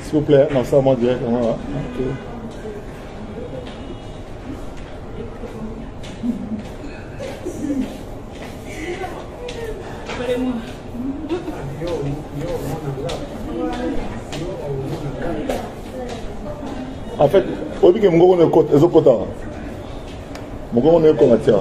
S'il vous plaît, non, ça, moi, directement. Là. Okay. En fait, au début, je suis un peu de côté. Je suis un peu de côté.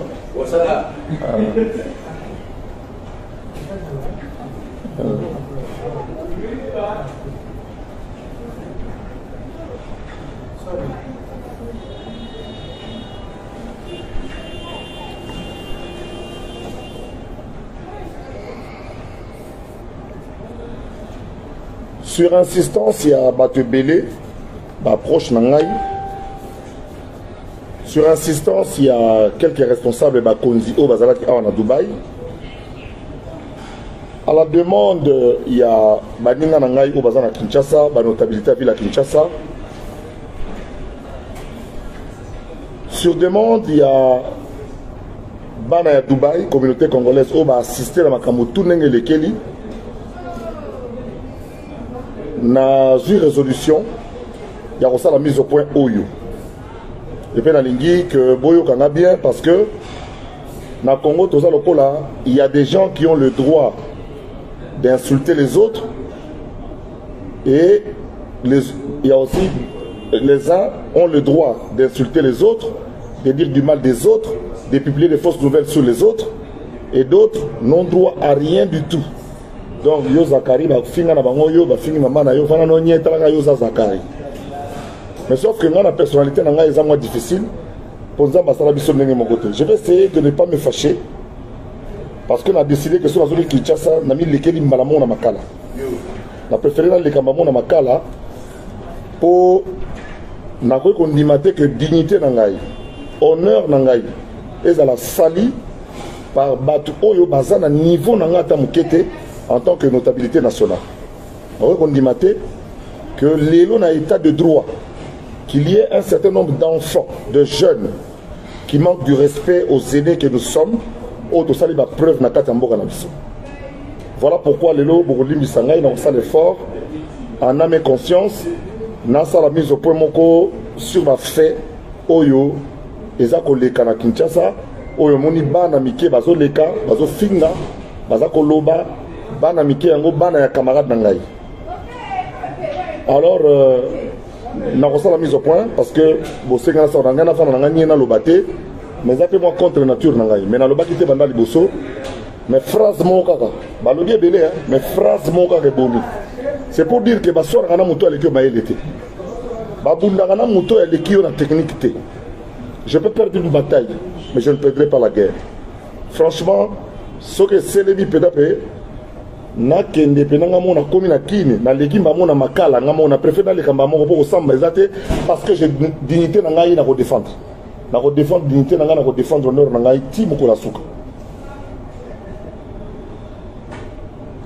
Sur insistance, il y a Batebele, proche Nangaï. Sur insistance, il y a quelques responsables de Konzi au Bazalaki à Dubaï. À la demande, il y a Baninga Nangaï au Bazan à Kinshasa, notabilité à Ville à Kinshasa. Sur demande, il y a Bana à Dubaï, communauté congolaise, où va assister à Makamotu Nenge Lekeli. Na une résolution, il y a aussi la mise au point Oyo. Et puis, que Boyo Kanga bien parce que dans le Congo, il y a des gens qui ont le droit d'insulter les autres et il y a aussi les uns ont le droit d'insulter les autres, de dire du mal des autres, de publier des fausses nouvelles sur les autres et d'autres n'ont droit à rien du tout. Donc, yo Zakari, finga na bango yo, fingi maman na yo, fana no nyeta la yo Zakari. Mais sauf que la personnalité est moins difficile. Pour ça, je vais essayer de ne pas me fâcher. Parce qu'on a décidé que sur la zone de Kinshasa, on a mis les Kélim Malamon à Makala. On a préféré les Kamamon à Makala pour qu'on dise que dignité Nangaï, honneur Nangaï, et à la sali par Batu Oyo Bazan à niveau Nangata Mukete en tant que notabilité nationale. On dit que l'élo n'a état de droit. Qu'il y ait un certain nombre d'enfants, de jeunes, qui manquent du respect aux aînés que nous sommes, preuve na Katamboga Nabiso. Voilà pourquoi les lots Bourlim Bisangay n'ont pas l'effort, en âme et conscience, n'a pas la mise au point moko sur ma fait, Oyo, Ezako Leka na Kinshasa, Oyo Moni Bana Mike, Bazo Leka, Bazo Finga, Bazako Loba, Bana Mike, Yango Bana ya camarade Nangaï. Alors, n'a pas la mise au point parce que bossé ngana sa ngana fa na ngani na lobate mais ça fait moi contre nature nangai mais na lobaki te banda liboso mais phrase mon kaka balobi belé mais phrase mon kaka bomi c'est pour dire que basor ngana muto aleki ba elete ba bunda ngana muto aleki na technique te je peux perdre une bataille mais je ne perdrai pas la guerre franchement ce que c'est les pédapé na kende penanga mona komi na kini na leki mbamona makala ngamo na préféré les kamba moko pour samba ezate parce que j'ai dignité na ngai na ko défendre dignité na ngai na ko défendre honneur na ngai ti moko la suka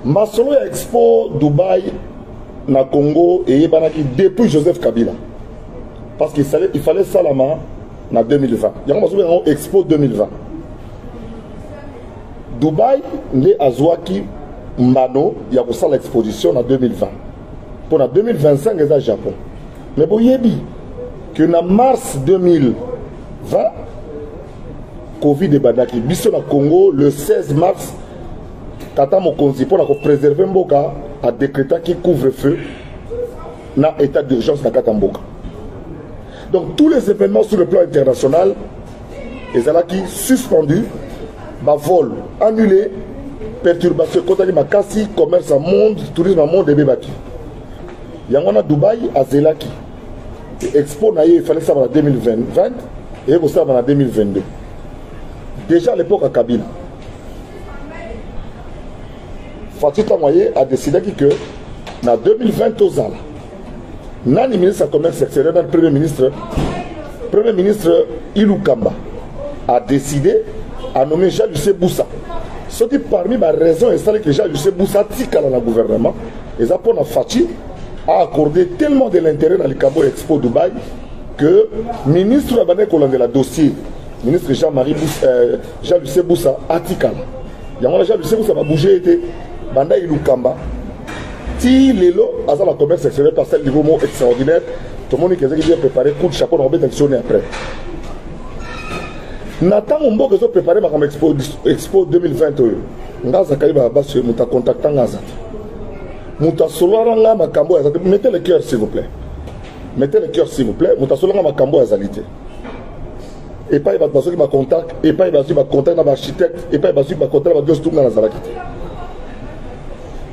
masolo ya expo Dubaï na Congo et yebanaki depuis Joseph Kabila parce qu'il fallait salama na 2020 yango masolo ya expo 2020 Dubaï les azwaki Mbano, il y a aussi l'exposition en 2020. Pour en 2025, il y a le Japon. Mais vous voyez que en mars 2020, Covid est badaki. Biso na Congo, le 16 mars, Tata Mokonzi, pour préserver Mboka, a décrété qu'il couvre-feu dans l'état d'urgence na Katamboka. Donc tous les événements sur le plan international, ils ont été suspendus, vol annulé, perturbation, makasi, commerce à monde, tourisme à monde et bébaki. Yangona Dubaï à Zelaki. Expo il fallait ça en 2020 et il ça en 2022. Déjà à l'époque à Kabila. Fatih Tamoye a décidé que en 2020 aux Zala, le ministre du commerce extérieur, le premier ministre Ilou Kamba a décidé à nommer Jean-Lucien Boussa. Ce qui parmi les raisons c'est que Jean-Lucien Boussa tika dans le gouvernement et ça pour Fatih a accordé tellement de l'intérêt dans le Cabo Expo Dubaï que le ministre de la dossier, ministre Jean-Lucien Boussa a tika. Jean-Lucien Boussa va bouger banda ilukamba ti lelo aza la commerce extérieur parce que niveau mot extraordinaire tout le monde qui a bien préparé coup de chapeau on va actionner après Nathan Mboka zo préparé ma expo 2020 ngaza kaliba basi muta contactant ngaza muta soloranga makambo ya zati mettez le cœur s'il vous plaît muta soloranga makambo ya zalité et pas il va passer ma contact et pas il va ma contact na architecte et pas il va ma contact na deux tunga na zalakite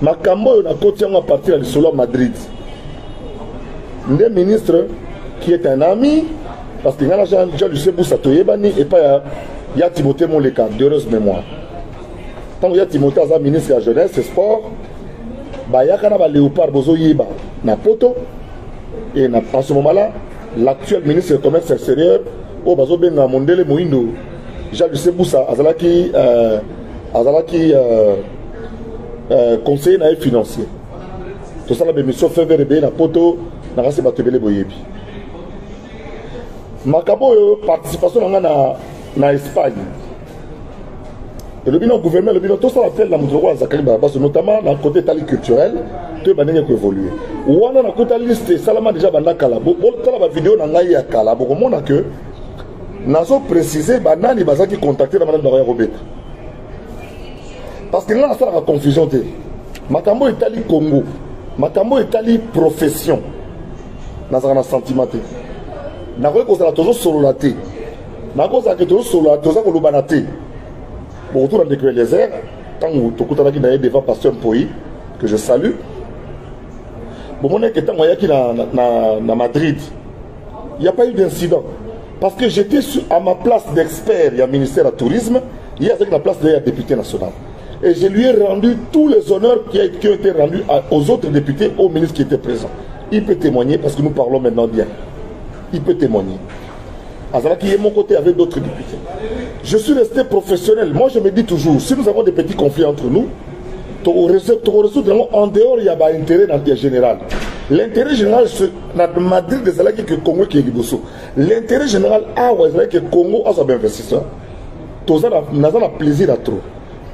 makambo na koti à partir de solo Madrid le ministre qui est un ami parce que ngana Jean Lucien Boussa toyebani et pas il y a Timothée Moleka d'heureuse mémoire tant il y a Timothée as ministre de la jeunesse et sport ba yakana ba Léopard bozo yiba na poto et en ce moment là l'actuel ministre du commerce extérieur au bazo benga mondele moindo Jean Lucien Boussa azalaki conseiller na financier tout ça la mission fait vers na poto na rase batebele boyebi makabo participation na Espagne et le bilan gouvernement le bilan tout ça appelle la moutro Zakari Baba notamment dans le côté tali culturel tout banenge ko évoluer wana na côté liste salama déjà banda kala bo tala ba vidéo na ngai ya kala bo komona que nazo préciser banani bazaki contacter la madame de Robert parce que là ça la confusion te makambo etali Congo makambo etali profession nazana sentiment te na ko kozala toujours sololaté na ko za que toujours sololaté za ko lubanate bon retour dans le désert tant to kutana ki na devant pasteur Poi que je salue bon mon que tant yaki na Madrid il n'y a pas eu d'incident parce que j'étais à ma place d'expert il y a ministère du tourisme il y a avec la place de député national et je lui ai rendu tous les honneurs qui ont été rendus aux autres députés, aux ministres qui étaient présents. Il peut témoigner parce que nous parlons maintenant bien. Il peut témoigner. Azala qui est mon côté avec d'autres députés. Je suis resté professionnel. Moi je me dis toujours, si nous avons des petits conflits entre nous, en dehors il y a un intérêt général. L'intérêt général, c'est dans Madrid des Alaki que Congo qui est Liboso. L'intérêt général, que Congo a un investisseur. Nous avons plaisir à trop.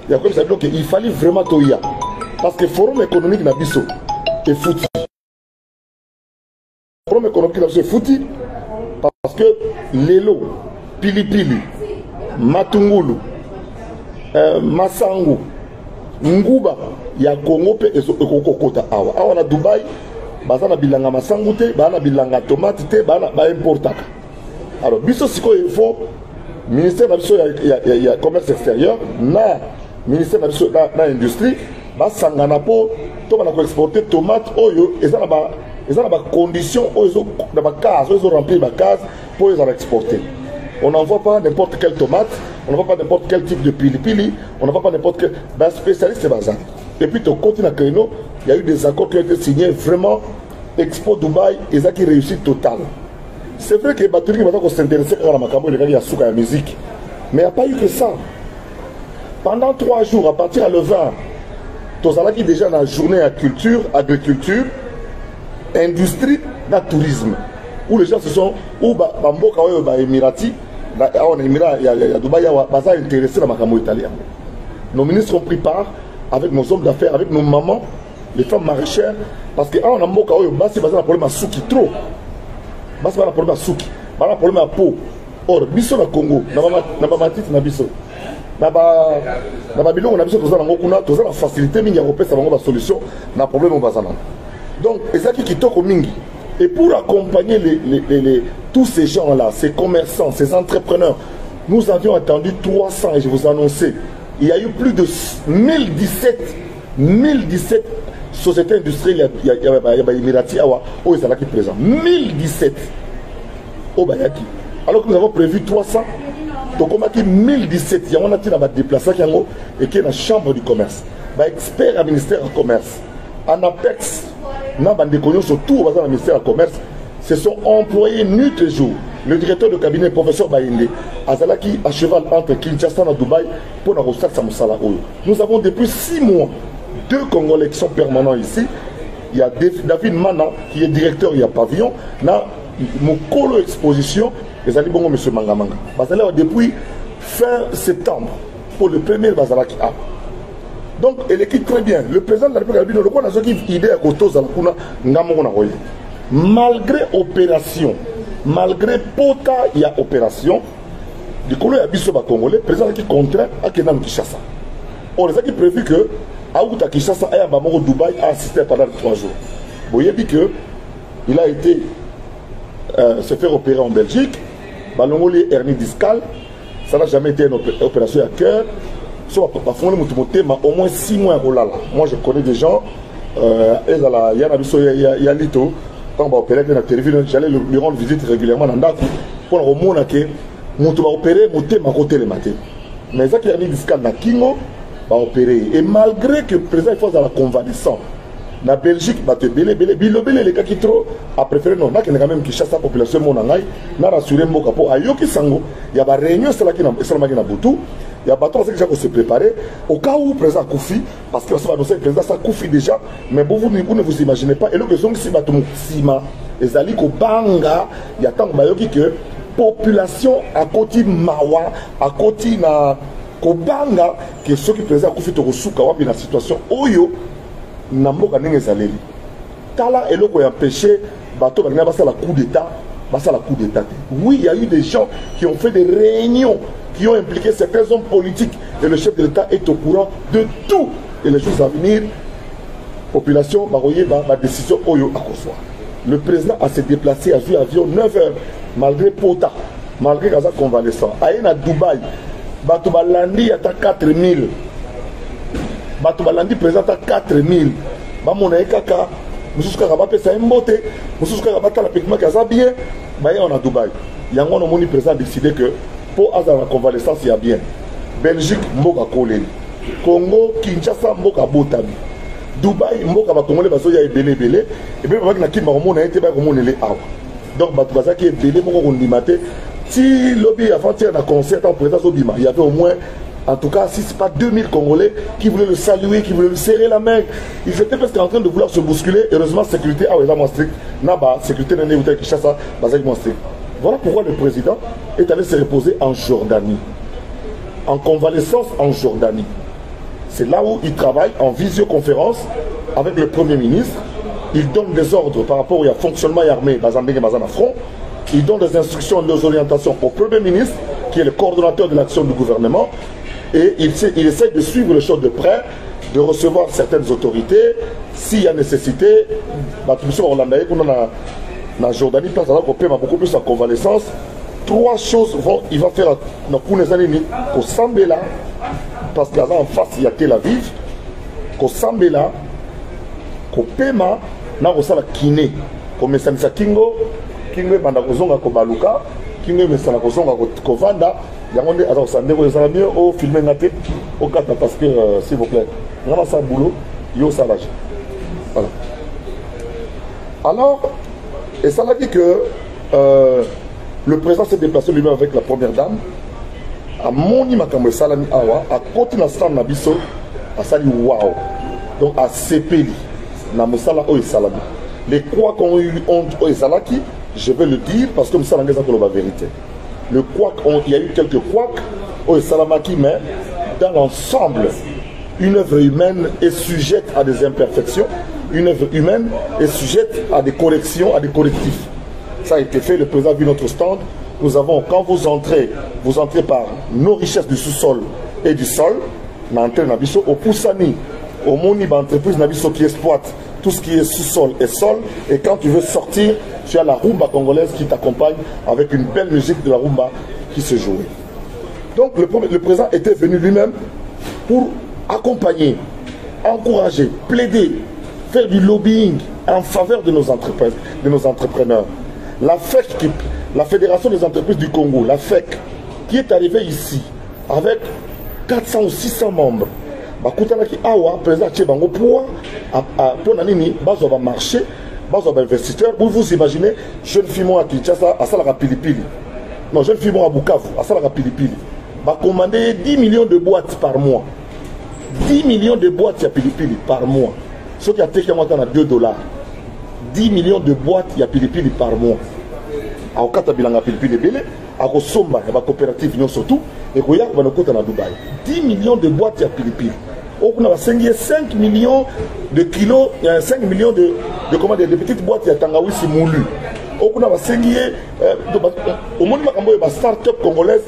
Il y a comme ça qu'il fallait vraiment toya parce que le forum économique n'a biso est foutu. Le forum économique n'a biso est foutu parce que Lelo, Pilipili, Matungulu, Masangu, Nguba, il y a Congo et Kokota Awa. Awa na Dubaï, bazana bilanga Masangu te, bazana bilanga tomate te, bazana importaka. Alors biso siko il faut ministère il y a commerce extérieur na ministère de l'industrie va s'engagner pour exporter tomates oyo et ça n'a pas condition oyo dans ma case oyo remplir ma case pour les exporter. On n'envoie pas n'importe quelle tomate, on n'envoie pas n'importe quel type de pili, on n'envoie pas n'importe quel spécialiste bazar. Et puis au continent Keno, il y a eu des accords qui ont été signés vraiment Expo Dubaï et ça qui réussit total. C'est vrai que les batteries vont s'intéresser à la macabo et les gars à la musique, mais il n'y a pas eu que ça. Pendant 3 jours, à partir de le 20, Tozala qui déjà dans la journée à culture, agriculture, industrie, na tourisme. Où les gens se sont, où Bamboka ou Émirati, en Émirat, il y a Dubaï, il y a intéressé dans la macamo italien. Nos ministres ont pris part avec nos hommes d'affaires, avec nos mamans, les femmes maraîchères, parce que en Amboka ou Bassi, il y a un problème à souki trop. Bassi, il y a un problème à souki, il y a un problème à peau. Or, biso na Congo, na ba matite na biso. Na ba biloko na biso tozana ngokuna tozana facilité mingi ya kopesa bango ba solution na problème bazana. Donc ezaki kitoko mingi et pour accompagner tous ces gens là, ces commerçants, ces entrepreneurs, nous avions attendu 300 et je vous annonçais, il y a eu plus de 1017 sociétés industrielles il y a Emirati awa o ezalaki présent 1017 au Bayaki. Alors que nous avons prévu 300, donc on a dit 1017, il y a un déplacé et qui est dans la chambre du commerce. Expert à ministère du commerce, en APEX, surtout au ministère du commerce, se sont employés nuit et jour. Le directeur de cabinet, professeur Bayinde, Azalaki à cheval entre Kinshasa et Dubaï pour la recette Samoussala. Nous avons depuis 6 mois 2 Congolais qui sont permanents ici. Il y a David Mana qui est directeur, il y a pavillon. Mon colo exposition, les alliés bon monsieur Mangamanga. Depuis fin septembre, pour le premier Bazalaki A. Donc, elle quitte très bien. Le président de la République, le quoi, qui idée à côté malgré opération, malgré pota, il y a opération. Du coup, il y a Bissot Congolais, le président qui contraint à Kenan Kinshasa. On les a qui prévu que Aouta Kinshasa et Abamoro Dubaï a assisté pendant 3 jours. Vous voyez que il a été se faire opérer en Belgique. Balongoli hernie discale, ça n'a jamais été une opération à cœur. Au moins 6 mois à Olala. Moi je connais des gens, il y a Lito, quand on va opérer dans la télévision, j'allais lui rendre visite régulièrement dans Ndaku pour au moins que on va opérer, ma côté le matin. Mais ça qui a mis discale na Kingo va opérer. Et malgré que le président fasse dans la convalescence, la Belgique va te belé, les cas qui trop a préféré non, là qui quand même qui chasse la population monangai, n'a rassuré mon capot à Yoki Sango, il y a des réunions c'est là qui n'a Boutou, il y a pas trop qui se préparer au cas où le président Koufi, parce que ça va annoncer le président ça Koufi déjà, mais vous ne vous imaginez pas, et le que si batum sima, les alliés au banga, il y a tant de que population à côté Mawa, à côté na Kobanga, que ceux qui président Koufi te reçoivent dans la situation Oyo. Namboka ndenge ezaleli tala eloko ya empêché bato bakina basa la coup d'état oui il y a eu des gens qui ont fait des réunions qui ont impliqué certains hommes politiques et le chef de l'État est au courant de tout et les jours à venir population baroyer ma décision oyo akoswa le président a se déplacé à vu avion 9 heures malgré pota malgré gaza convalescent aye na Dubaï bato balandi ata 4000 bato balandi présente à 4000 bamona ekaka mususu kaka bapesa mbote mususu kaka batala pigment kaza bien baye on a Dubaï yango no moni président décidé que pour azala la convalescence il y a bien Belgique mboka koleli Congo Kinshasa mboka botami Dubaï mboka ba Congolais baso ya ebele et bien ba na kimba komona ete ba komona le awa donc bato bazaki ebele moko kondimate si lobby avant-hier na concert en présence obima il y avait au moins en tout cas, si ce n'est pas 2000 Congolais qui voulaient le saluer, qui voulaient lui serrer la main, ils étaient presque en train de vouloir se bousculer. Heureusement, sécurité, ah oui, là, moins strict. Naba, sécurité, n'est pas Kinshasa, moins strict. Voilà pourquoi le président est allé se reposer en Jordanie. En convalescence en Jordanie. C'est là où il travaille en visioconférence avec le Premier ministre. Il donne des ordres par rapport au fonctionnement armé Bazambé et Bazana Front. Il donne des instructions, des orientations au Premier ministre, qui est le coordonnateur de l'action du gouvernement. Et il essaie de suivre les choses de près, de recevoir certaines autorités. S'il y a nécessité, la Jordanie, beaucoup plus en convalescence. 3 choses il va faire pour les années au Sambela, parce que là en face il y a Tel Aviv, au Sambela, au Pema, na la Kiné, au Messanisa Kingo, Kingo Bandakozonga Kobaluka, Kingo Messana Kozonga Kovanda. Il y a des mieux au filmer au cas parce que s'il vous plaît, on a ça boulot, il y a ça là. Voilà. Alors, et ça l'a dit que le président s'est déplacé lui-même avec la première dame à Moni Makambo Salami Awa, à côté de la salle Nabiso, à Sali Wao, donc à Sepeli, Namusala Oye Salami. Les croix qu'on a eu entre Oye Salaki, je vais le dire parce que nous sommes en la vérité. Le couac, il y a eu quelques couacs au Salamaki, mais dans l'ensemble, une œuvre humaine est sujette à des imperfections, une œuvre humaine est sujette à des corrections, à des correctifs. Ça a été fait, le président a vu notre stand. Nous avons, quand vous entrez par nos richesses du sous-sol et du sol, au Poussani, au Moni, entreprise Nabiso qui exploite tout ce qui est sous-sol et sol, et quand tu veux sortir, tu as la rumba congolaise qui t'accompagne avec une belle musique de la rumba qui se jouait. Donc le président était venu lui-même pour accompagner, encourager, plaider, faire du lobbying en faveur de nos entreprises, de nos entrepreneurs. La FEC, la Fédération des entreprises du Congo, la FEC, qui est arrivée ici avec 400 ou 600 membres. Bakutanaki awa président Tchebango pour nanini bazo va marché bazo va investisseur vous imaginez jeune fille à Kinshasa à Salara Pilipili non jeune fille à Bukavu à Salara Pilipili va commander 10 millions de boîtes par mois 10 millions de boîtes à Pilipili par mois ce qui a été à $2 10 millions de boîtes à Pilipili par mois à Okata Bilanga Pilipili Bele à Kosomba et à la coopérative Union surtout et Koyak va nous coûter à Dubaï 10 millions de boîtes à Pilipili. On a 5 millions de kilos, 5 millions de petites boîtes de Tangawizi moulu. On a 5 au monde de start-up congolaise,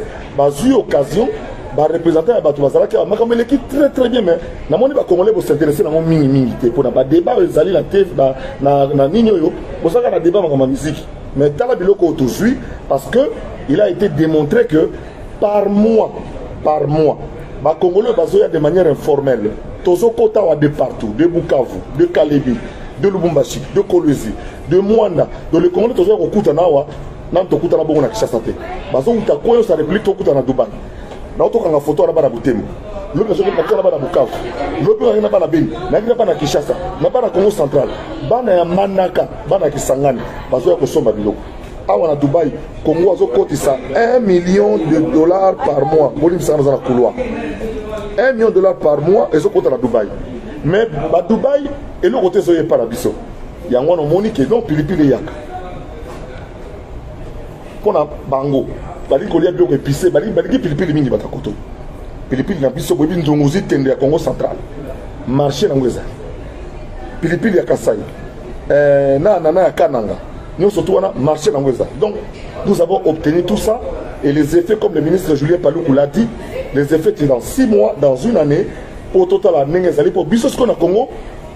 eu occasion de représenter l'équipe très très bien, mais na moni ba congolais vont s'intéresser dans mon mini-milité pour na débat les alliés la TV na nino pour ça qu'on a débat dans musique. Mais dans la biloko aujourd'hui parce que il a été démontré que par mois, les Congolais sont de manière informelle. Tozo Kota de partout, de Bukavu, de Kalebi, de Lubumbashi, de Kolwezi, de Mwanda. Donc les Congolais sont au Koutanawa, nan to Koutana Bongo na Kinshasa. Bazo uta koyo sa république to Koutana Dubai. Na to kanga photo na bana Butembo. L'autre jour na bana Bukavu. L'autre na bana Beni, na bana Kinshasa, na bana Congo central. Bana ya Manaka, bana Kisangani, bazo ya kosomba biloko. Awa na Dubai, Congo a coté ça $1 million par mois. Molim ça dans la couloir. $1 million par mois et ça coûte à Dubaï. Mais à Dubaï, et le côté c'est pas la biso. Il y a un moni qui est donc pilipili yak. Qu'on a bango, bali kolia bio épicé, bali pilipili mingi batakoto. Pilipili na biso bobi ndongozi tende ya Congo central. Marché na ngweza. Pilipili ya Kasai. Na ya Kananga. Nous surtout on a marché dans Ngweza. Donc nous avons obtenu tout ça et les effets comme le ministre Julien Paluku l'a dit, les effets c'est dans 6 mois, dans une année pour total à Nengezali pour biso qu'on a Congo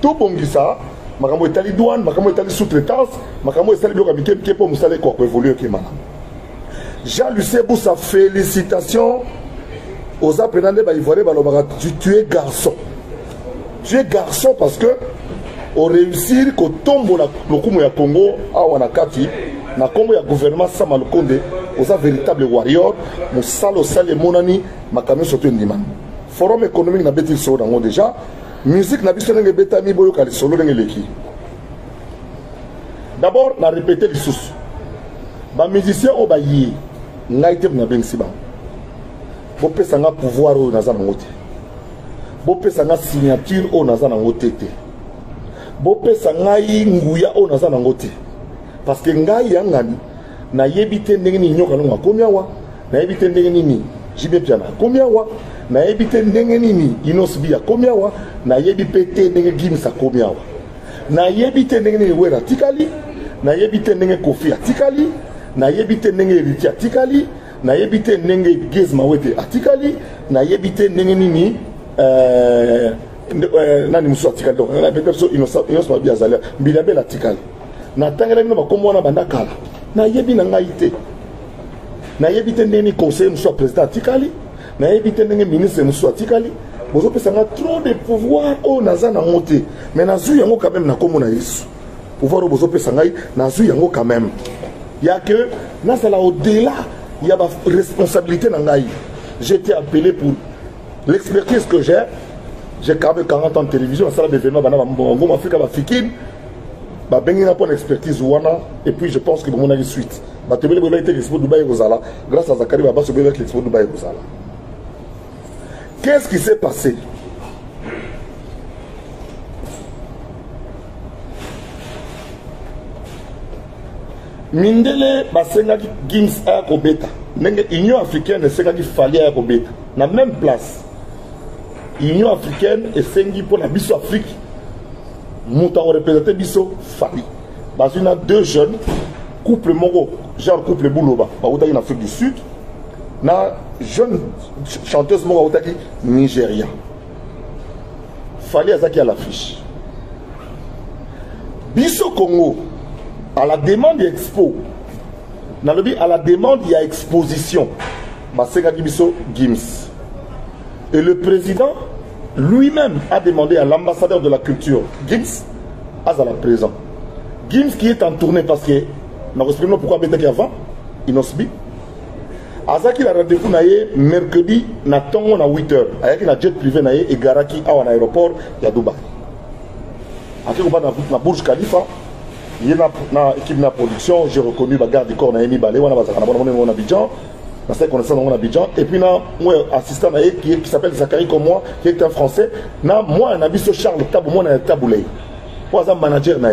tout bongisa makambo etali douane makambo etali sous-traitance makambo etali bloc amitié pour musale quoi évoluer qui mala. Jean-Lucien Boussa félicitations aux apprenants de Ivoirien balobara tu es garçon. Tu es garçon parce que au réussir que tombe le Kumu ya Congo à Wanakati na kombo ya gouvernement Sama Lukonde aux véritable warrior musalo sale monani makamio surtout ndimani forum économique na beti so dango déjà musique na biso ndenge betami boyo kali solo ndenge leki d'abord na répéter les sources ba musicien o ba yi ngaite na bensi ba bo pesa nga pouvoir o nazana ngote bo pesa nga signature o nazana ngote te bopesa ngai nguya o naza nango te parce que ngai yangani na yebite ndenge ni nyoka no akomi awa na yebite ndenge nini jibe piana akomi awa na yebite ndenge nini inosbi akomi awa na yebite ndenge gimsa akomi awa na yebite ndenge ni wera tikali na yebite ndenge kofi atikali na yebite ndenge eriti atikali na yebite ndenge gezma wete atikali na yebite ndenge nini nani musu atikali donc na peut-être innocent ba biazalia bilabe la tikali na tangela bino bakombo na banda kala na yebi na ngai te na yebi te ndeni conseiller musu président atikali na yebi te ndenge ministre musu atikali bozo pesa nga trop de pouvoir o naza na moté mais nazu yango quand même na kombo na Yesu pouvoir o bozo pesa ngai nazu yango quand même il y a que na ça là au-delà il y a ma responsabilité na ngai j'étais appelé pour l'expertise que j'ai quand même 40 ans de télévision, ça là événement bana Afrika ba fikine ba bengi na pour expertise wana et puis je pense que mon avis suite ba tebele bola été l'expo Dubaï Rosala grâce à Zakari Baba se avec l'expo Dubaï Rosala. Qu'est-ce qui s'est passé? Mindele basenga Gims a kobeta ndenge Union africaine senga ki fali a kobeta na même place. Union africaine et sengi pour la biso Afrique montant représenté biso fali parce qu'il y a 2 jeunes couple moro genre couple Bouloba ba en Afrique du Sud na jeune chanteuse moro utaki Nigeria fali azaki à l'affiche biso Congo à la demande d'expo na lobby à la demande il y a exposition ba senga biso Gims. Et le président lui-même a demandé à l'ambassadeur de la culture, Gims, à la présent. Gims qui est en tournée parce que, nous expliquons pourquoi il y a avant, Inosbi. Azaki a rendez-vous mercredi, na 8h. Avec la jet privé et Garaki à l'aéroport, il y a Dubaï. Après, on va dans la Burj Khalifa, il y a une équipe de production, j'ai reconnu la garde du corps, Naïmi Balé, on a Abidjan. Dans cette connaissance dans Abidjan et puis là moi assistant qui s'appelle Zachary comme moi qui est un français na moi un abisso Charles Tabou moi na Taboulay moi un manager na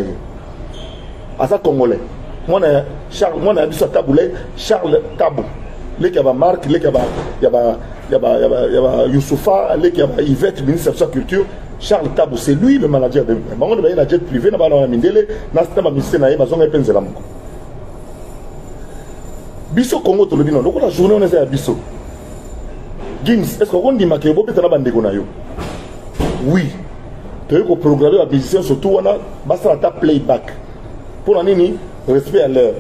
asa congolais moi na Charles moi na abisso Taboulay Charles Tabou les qui a marque les qui a y a Youssoufa, il y a Yvette, ministre de la Culture, Charles Tabou, c'est lui le manager de on a un jet privé, on a un mindele, on a un ministère, on a un ministère. Bisso Congo, tu le dis non, donc la journée on est à Bisso. Gims, est-ce qu'on dit que vous êtes là oui. Tu as programmé la musicien, surtout on a un playback. Pour l'année, respect à l'heure.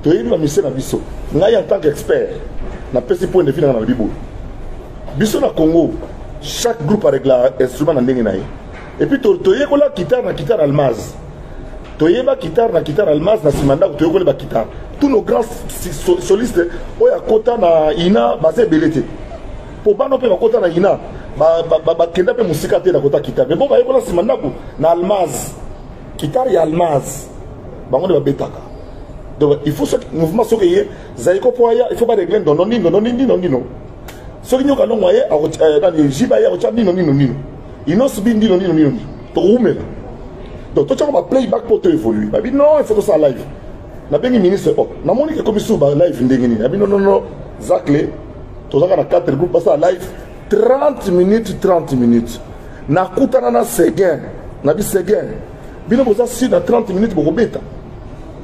Tu as eu la musicien à Bisso. En tant qu'expert, on a petit point de vue dans la Bible. Bisso na Congo, chaque groupe avec l'instrument dans l'année. Et puis tu as eu la guitare almaz. Tu as eu la guitare almaz, na simanda, tu as eu la guitare. Tous nos grands solistes, il y a Kota na Ina, basé Belete. Pour pas non plus Kota na Ina, kenda pe musika te na Kota guitare. Mais bon, il y a la simanda na almaz. Guitare ya almaz. Bango de betaka. Donc il faut ce mouvement ce que Zaiko Poya, il faut pas régler non. Ce qui nous allons voyer dans les Jibaya au Tchad non. Il n'ose bien non. Donc toi tu vas playback pour te évoluer. Bah non, il faut que ça live. Na bengi ministre oh, na moni que comme sous live ndengini. Bah non. Zakle, tu as 4 groupes passer à live 30 minutes. Na kutana na Seguin, na bi Seguin. Bino boza si dans 30 minutes pour beta.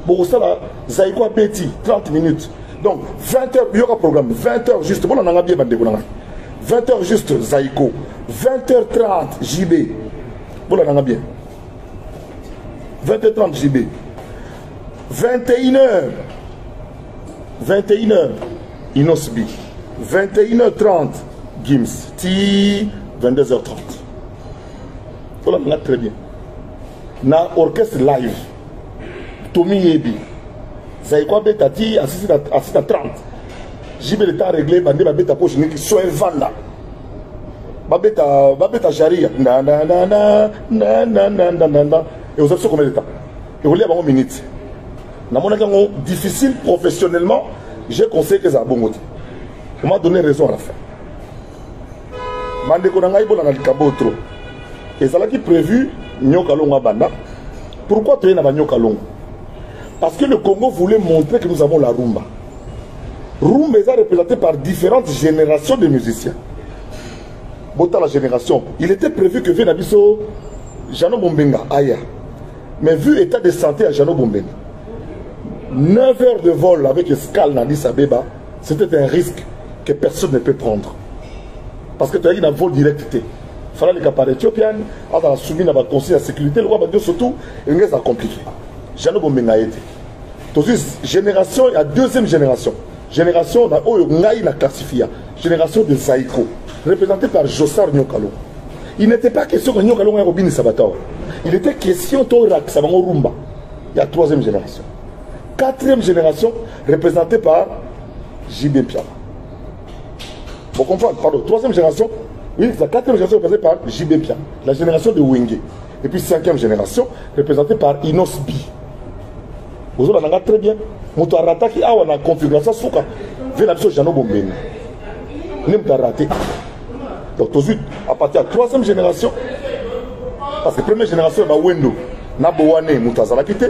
Pour ça là, Zaiko petit 30 minutes. Donc 20h il y aura programme 20h juste bon on a bien bandé 20h juste Zaiko, 20h30 JB. Bon on a bien. 20h30 JB. 21h Inosbi. 21h30 Gims. Ti 22h30. Voilà, on a très bien. Na orchestre live. Tommy Yebi. Zaiko beta ti assiste à 30. JB le temps réglé, bandé ba beta poche niki so vanda. Ba beta jaria. Na. Et vous avez combien de temps? Et vous voulez avoir une minute. Dans mon cas, difficile professionnellement, j'ai conseillé que ça a bon côté. On m'a donné raison à la fin. Mandeko Nangaïbo dans le Kabotro. Et ça qui prévu Nyokalonga Banda. Pourquoi tu es dans Nyokalonga? Parce que le Congo voulait montrer que nous avons la rumba. Rumba est représentée par différentes générations de musiciens. Bota la génération. Il était prévu que Venabiso, Jano Bombenga, Aya. Mais vu l'état de santé à Jano Bombenga, 9 heures de vol avec escale dans Addis Abeba, c'était un risque que personne ne peut prendre. Parce que tu as eu un vol direct. Il fallait les capables éthiopiens, dans la soumise à la conseil de sécurité, le roi Badio surtout, et ça compliqué. Jano Bombenga a été. Donc, génération, il y a deuxième génération. Génération, on a classifié. Génération de Zaiko, représentée par Jossar Nyokalo. Il n'était pas question que Nyokalo ait Robin Sabator. Il était question Torak Sabango Rumba. Il y a troisième génération. Quatrième génération, représentée par JB Piama. Vous comprenez? Pardon, troisième génération, oui, la quatrième génération représentée par JB Piama. La génération de Wenge. Et puis cinquième génération, représentée par Inosbi. Vous avez très bien. Moto Arata qui a une configuration souka. Vient à Jano Bombenga. N'aime pas rater. Donc, tout de suite, à partir de la troisième génération, parce que la première génération, il y a Wendo, Nabowane, Moutazala quitté.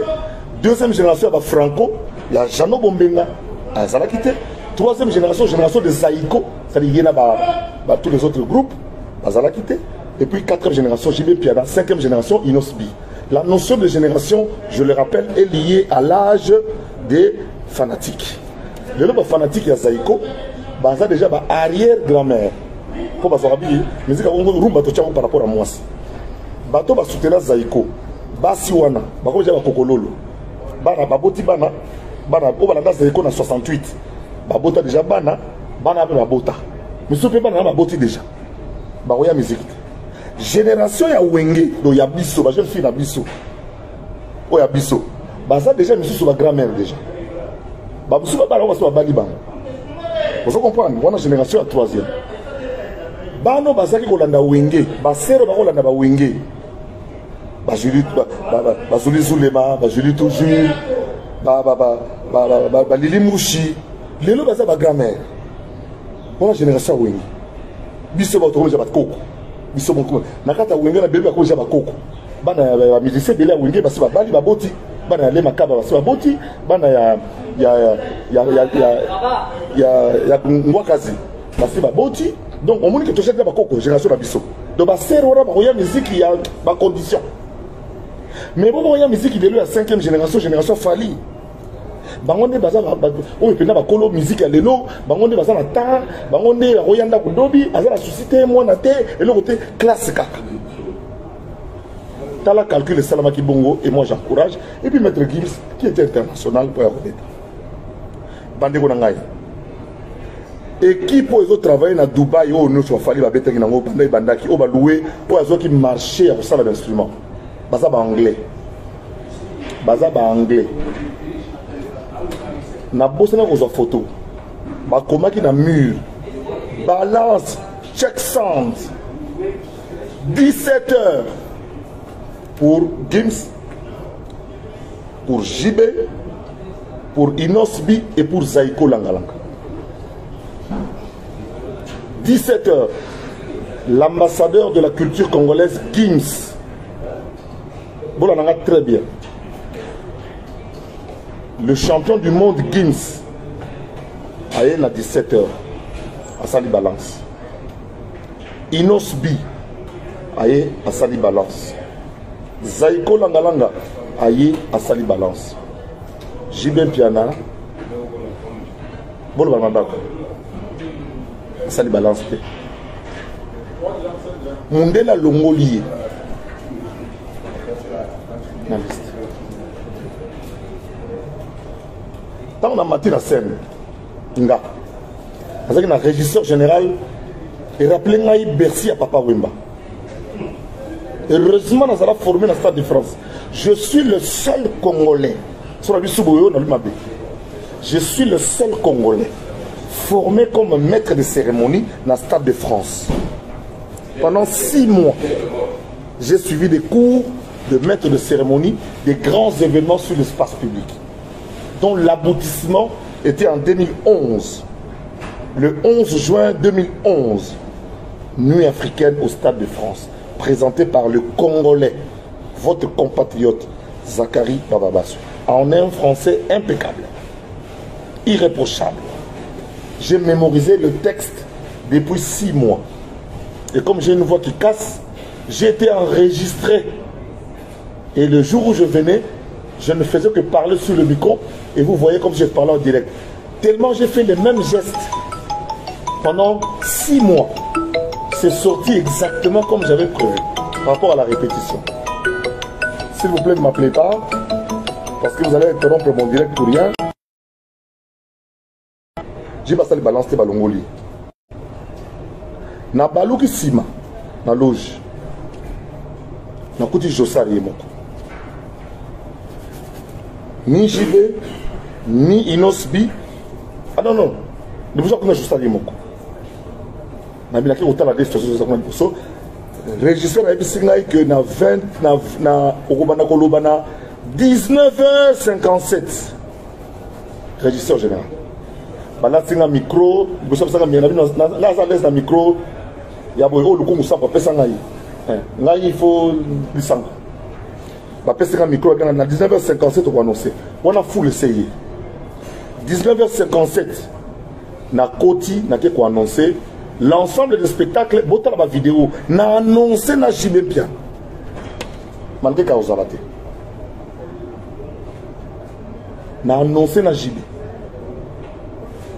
Deuxième génération, il y a Franco, il y a Jano Bombenga, Azala quitté. Troisième génération, génération de Zaiko, c'est-à-dire qu'il y a tous les autres groupes, Azala quitté. Et puis, quatrième génération, JB Piana. Cinquième génération, Inosbi. La notion de génération, je le rappelle, est liée à l'âge des fanatiques. Le nombre de fanatiques, il y a Zaiko, ça déjà arrière-grand-mère. Pour que mais c'est que par rapport à moi. Bato va soutenir Zaiko. Basiwana, Bako déjà Kokololo. Bana Baboti Bana, Bana Obalanda Zaiko na 68. Babota déjà Bana, Bana Babota. Mais ce Bana Baboti déjà. Baroya musique. Génération ya Wenge, donc ya Bisso, jeune fille na Bisso. Oh ya Bisso. Ça déjà monsieur sur la grand-mère déjà. Baboussou Bana va sur la Baliban. Vous comprenez? On a génération à troisième. Bano bazaki kolanda Wenge, basero bakolanda ba Wenge. Bazuli Zulema, Bazuli toujours, Lili Mouchi, Lelo baza ba grand-mère. On a génération Wenge. Biso ba to ba koko. Biso bon nakata Wenge na bébé ko ba koko. Bana ba musicien belé Wenge basi ba bali ba boti, bana le makaba basi ba boti, bana ya ngwakazi. parce que baboti donc on moni que tu cherches la génération d'abisso donc ba sert ora ba roya musique il y a ba condition mais bon roya musique il est la 5e génération Fali bangonde baza o pena ba kolo musique ya lelo bangonde baza na ta bangonde roya nda kudobi azala susciter moi na te et le côté classe kaka tala calcul le Salamaki Bongo et moi j'encourage et puis Maître Gims qui était international pour Rodeta bandeko na ngai équipe aux autres travailler na Dubaï au nous fali ba betengi nango bandai bandaki o ba louer o azo ki marché à ça l'instrument baza ba anglais na bossa na ko photo ba komaki na mur balance check sound 17 heures pour Gims, pour JB, pour Inosbi et pour Zaiko Langalanga. 17 heures, l'ambassadeur de la culture congolaise Gims. Bolananga très bien. Le champion du monde Gims. Aïe, à 17 heures. À Sali Balance. Inosbi. Aïe, à Sali Balance. Zaiko Langalanga aye à Sali Balance. Jibin Piana Bolo Balmandako Sali Balance. Mundela Longoli tant on a mati la scène nga parce que le régisseur général et rappelé ngai Bercy à Papa Wemba. Heureusement, nous allons former dans le Stade de France. Je suis le seul Congolais. Je suis le seul Congolais formé comme maître de cérémonie dans le Stade de France. Pendant 6 mois, j'ai suivi des cours de maître de cérémonie des grands événements sur l'espace public, dont l'aboutissement était en 2011. Le 11 juin 2011, Nuit africaine au Stade de France. Présenté par le Congolais, votre compatriote Zachary Bababassou, en un français impeccable, irréprochable. J'ai mémorisé le texte depuis 6 mois. Et comme j'ai une voix qui casse, j'ai été enregistré. Et le jour où je venais, je ne faisais que parler sur le micro. Et vous voyez comme je parlais en direct. Tellement j'ai fait les mêmes gestes pendant 6 mois. C'est sorti exactement comme j'avais prévu par rapport à la répétition. S'il vous plaît, ne m'appelez pas parce que vous allez interrompre mon direct pour rien. J'ai passé le balance de Balongoli. Na baluki sima na loge. Na kuti Josari moko. Ni JB, ni Inosbi. Ah non non. Ne vous en connaissez Josari moko. Na bilaki otala des situations régisseur a dit que na 20 na okobana kolobana 19h57 régisseur général bala tinga micro boso sanga mena na za laisse na micro ya boy o luku musa pesa ngai ngai il faut lisanga ba pesa micro na 19h57 ko annoncer on a full essayé 19h57 na koti na ke ko annoncer l'ensemble des spectacles, bota la vidéo, n'a annoncé na JB Pia. Malgré qu'il y a raté. N'a annoncé na JB.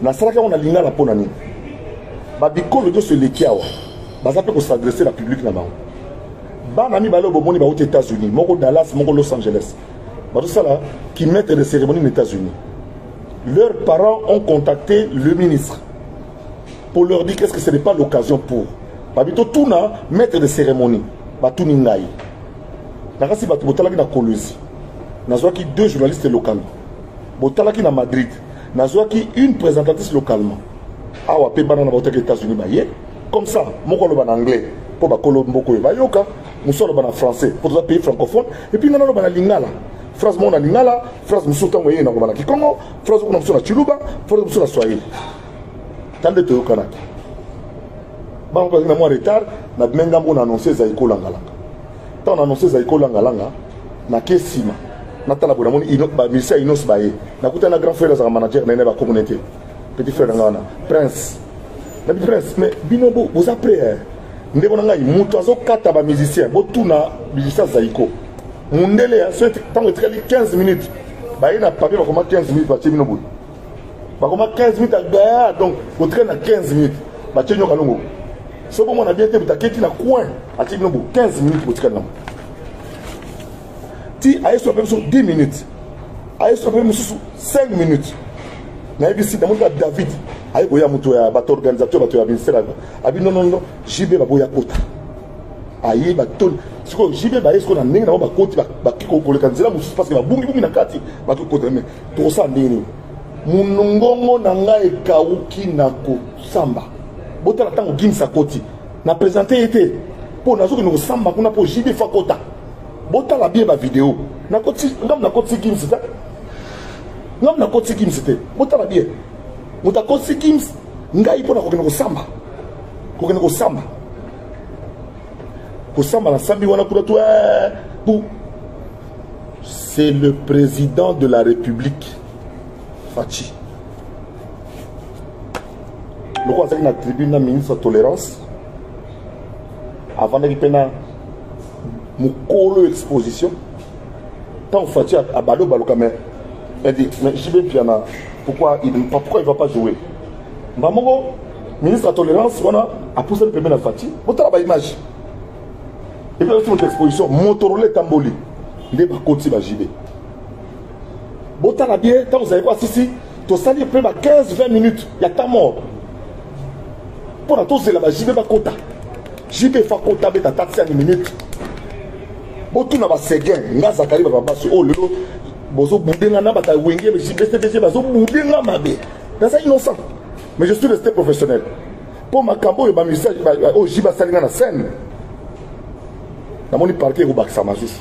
N'a sala qu'on a l'ingla la ponani. Babiko le dos se l'équiawa. Baza peut s'adresser la public là-bas. Ba nami balo bomoni ba aux États-Unis, moko Dallas, moko Los Angeles. Ba tout ça là qui mettent des cérémonies aux États-Unis. Leurs parents ont contacté le ministre pour leur dire qu'est-ce que ce n'est pas l'occasion pour. Babito Tuna, maître de cérémonie, Batuni Ngai. Nakasi Batu Botalaki na Colosie. Nazwaki 2 journalistes locaux. Botalaki na Madrid. Nazwaki une présentatrice localement. Awa pe banana botaki États-Unis baye. Comme ça, moko lo ban anglais pour ba kolo mboko bayoka, muso lo ban français pour les pays francophones et puis nana lo ban lingala. Phrase mona lingala, phrase musuta moye na ko ban Kikongo, phrase ko na muso na Chiluba, phrase muso na Swahili. Tande to kanaki. Ba ko na mo retard na menga mo na annoncer Zaiko Langalanga. Tant on annoncé Zaiko Langalanga na kesima. Na tala bona moni ino ba misa inos baye. Na kuta na grand frère za manager na ba communauté. Petit frère ngana Prince La prince, mais binobo, vous après. Ndé on a mutu azo kata ba musicien, bo tuna musicien Zaiko. Mundele a souhaité tant que 15 minutes. Bah il n'a pas fait comment 15 minutes ba binobo. Bah comment 15 minutes à donc vous traîne à 15 minutes. Bah tchenyo kalongo. So bon on a bien été buta keti na coin à binobo 15 minutes vous traîne là. Ti a sur même sur 10 minutes. A sur même sur 5 minutes. Na ici dans mon cas David ayi boya mutu ya bato organisateur bato ya ministère abi non JB ba boya kota ayi bato siko JB ba esko na ndenge na ba koti ba kiko koleka nzela musu parce que ba bungi na kati ba kota mais to sa ndenge munungongo na ngai kauki na ko samba botala tango gimsa koti na présenter été po na zo ko samba kuna po JB fa kota botala bien ba vidéo na koti ngam na koti gimsa ngam na koti gimsa te botala bien Mutakosi Kims, ngai pona kokene samba. Kokene samba. Ko samba na sambi wana kula tu c'est le président de la République Fachi. Le quoi c'est na tribune na ministre de tolérance avant de pena mukolo exposition. Tant Fachi a balo baloka mais elle dit mais JB Piana pourquoi il ne va pas jouer? Maman, ministre de la tolérance, a poussé le premier à Fati. Vous avez l'image. Et puis, notre exposition, Motorola Tamboli. Il est pas côté de JB. Vous avez bien, quand vous avez quoi, si, tu as près de 15-20 minutes, il y a ta mort. Pour la tous, la JB va côté. JB va côté avec ta taxe à 1 minute. Vous avez un séguin, vous avez un oh, le bozo boudinga na bata wenge mais JBCDG bazo boudinga mabe. Dans ça innocent. Mais je suis resté professionnel. Pour ma cambo et ma message oh jiba salinga na scène. Na moni parquet au baksa mazus.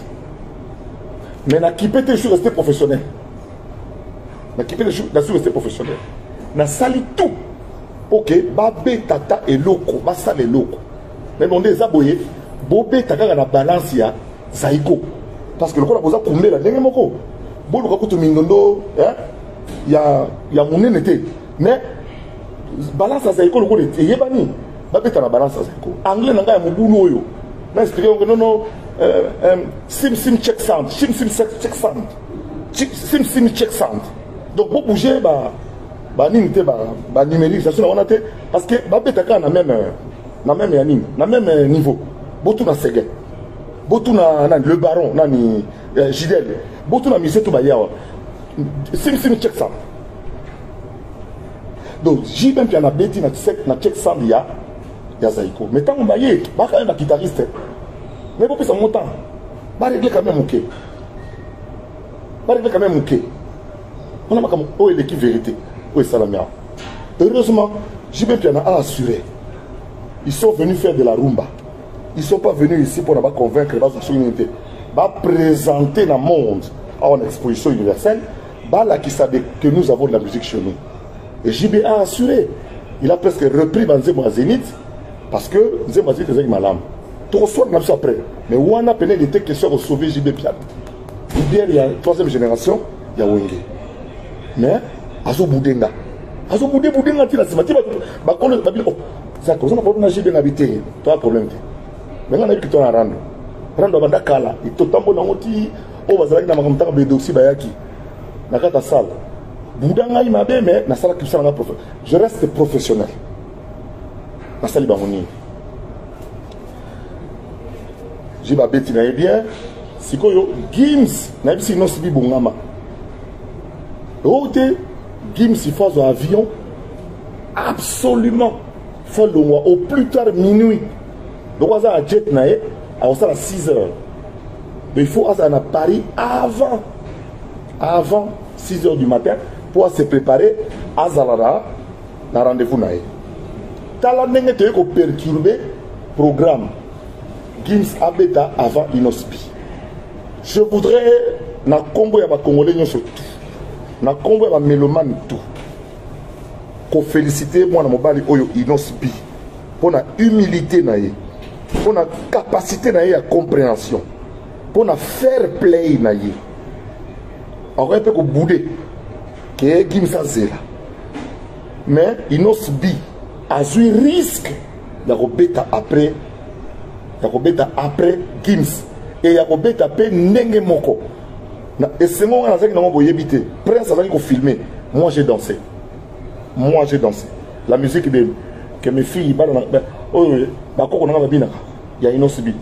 Mais na kipete je suis resté professionnel. Na kipete je suis resté professionnel. Na sali tout. OK, babé tata et loko, ba sale loko. Mais on des aboyé, bobé tata na balance ya Zaiko. Parce que le ko na boza kumle la ndenge moko. Bon, le mingondo, il y a mon été. Mais, balance à Zaiko, le coup de Yébani, babeta la balance à Zaiko. Anglais n'a pas un boulot. yo. Mais expliquons que non, sim check sound, sim check sound, sim check sound. Donc, pour bouger, numérisation, on a été, parce que babeta na même niveau. Botou na Séguin. Botou na le baron, nani Gidel. Botou na mise tout bayawa. Sim check ça. Donc j'ai même puis on a bêti na check ça ya Zaiko. Mais tant on baye, ba quand même un guitariste. Mais pour ça montant. Ba régler quand même OK. Ba régler quand même OK. On a pas comme oh l'équipe vérité. Oui salamia. Heureusement, j'ai même puis on a assuré. Ils sont venus faire de la rumba. Ils ne sont pas venus ici pour convaincre la société. Va présenter dans le monde en exposition universelle que nous avons de la musique chez nous. Et JB a assuré. Il a presque repris Nzembo Zénith parce que Nzembo Zénith est malade. Tu reçois après. Mais où on a peine il était question de sauver JB Piat. Bien, il y a la troisième génération, il y a Wenge. Mais, Azo Boudenga. Azo Boudenga, tu l'as dit. Ça cause on a pas de JB habité. Tu as un problème. Mais on a vu que tu as un rando. Rando banda kala. Il te tombe dans l'outil. Oh, vas y na makamta bedoxy bayaki. Na kata salle. Boudanga il m'a bien, mais na salle qui ça na je reste professionnel. Na salle bamoni. J'ai ba beti na bien. Sikoyo Gims na bisi no sibi bongama. Ote Gims il faut un avion absolument faut le mois au plus tard minuit. Donc on a un jet naé à 6 heures. Mais il faut aller à Paris avant 6 heures du matin pour se préparer à Zalara na rendez-vous naé. Tala nenge te ko perturber programme Gims abeta avant Inospi. Je voudrais na combo ya ba congolais nyo surtout. Na combo ya ba mélomane tout. Ko féliciter moi na mobali oyo Inospi pour la humilité naé. Pour la capacité naé à compréhension. Pour la fair play naé. Encore un peu ko boudé que Gims azela. Mais Inospi azui risque ya kobeta après Gims et ya kobeta pe ndenge moko na esengo nga nazaki nango boyebi te Prince azaki ko filmer. Moi j'ai dansé la musique de que mes filles bana oyo bakoko nanga babinaka ya inosibi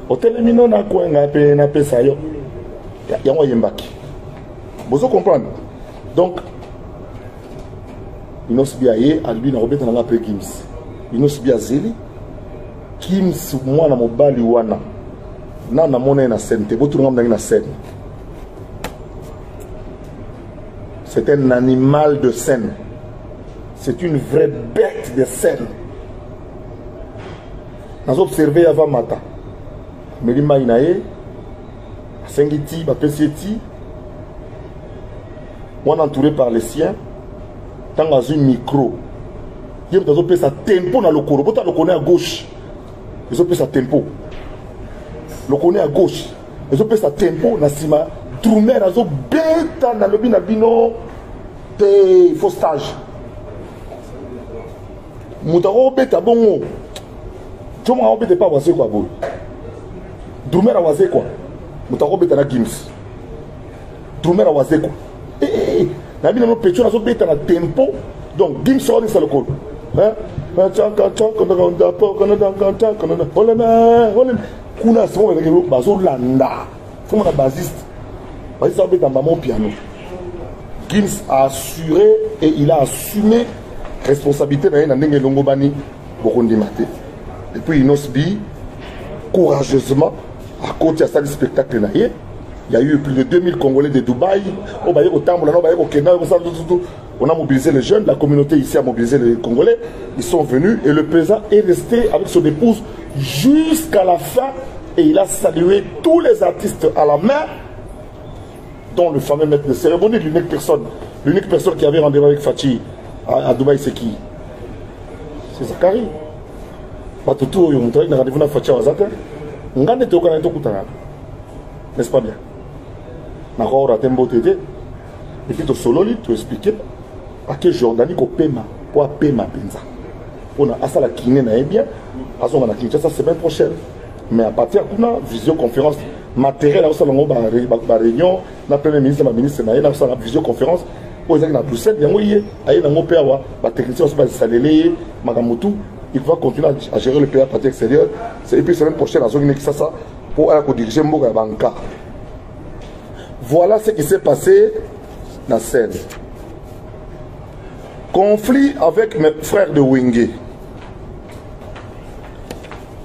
otelemino na kwenga pe na pesa yo yango yembaki bozo comprendre. Donc inosibi aye albi na kobeta nanga pe Gims inosibi azeli Gims mwana mobali wana na mona na scène te botu ngam na scène. C'est un animal de scène. C'est une vraie bête de scène. Nous observé avant matin. Melima inae, Sengiti, Bapesieti, on entouré par les siens, tant dans un micro. Il y a des sa tempo dans le coro. Bota le connaît à gauche. Ils ont sa tempo. Le connaît à gauche. Ils ont sa tempo dans Sima. Drummer a zo beta dans le binabino de faux stage. Moutaro beta bongo. Tu m'as beta pas wasé quoi bon. Drummer a wasé quoi. Moutaro beta na Gims. Drummer a wasé quoi. Na binabino pecho na zo beta na tempo. Donc Gims sort de le col. Hein? Kuna c'est bon avec bazo landa. Faut mon bassiste. Ça va dans mon piano. Gims a assuré et il a assumé responsabilité dans Ndenge Longobani Bokondi Maté. Et puis Inosbi, courageusement, à côté de ça, du spectacle, il y a eu plus de 2000 Congolais de Dubaï. On a mobilisé les jeunes, la communauté ici a mobilisé les Congolais. Ils sont venus et le président est resté avec son épouse jusqu'à la fin et il a salué tous les artistes à la main, dont le fameux maître de cérémonie, l'unique personne qui avait rendez-vous avec Fatih à Dubaï, c'est qui? C'est Zakari. Batutu, il y a rendez-vous avec Fatih à Zata. N'est-ce pas bien? D'accord, on a tembo tété. Et puis, tu solo, tu expliquer à quel Jordanie qu'on paie pour payer ma penza. On a ça la kiné na bien. À ce moment là, ça semaine prochaine. Mais à partir de la visioconférence matériel, on a la réunion, la première ministre, la ministre, on a la visioconférence. On a Bruxelles, il technicien il va continuer à gérer le pays à partir extérieure. Et puis, la semaine prochaine, on a ça pour diriger Mboga Banka. Voilà ce qui s'est passé dans la scène. Conflit avec mes frères de Wingé.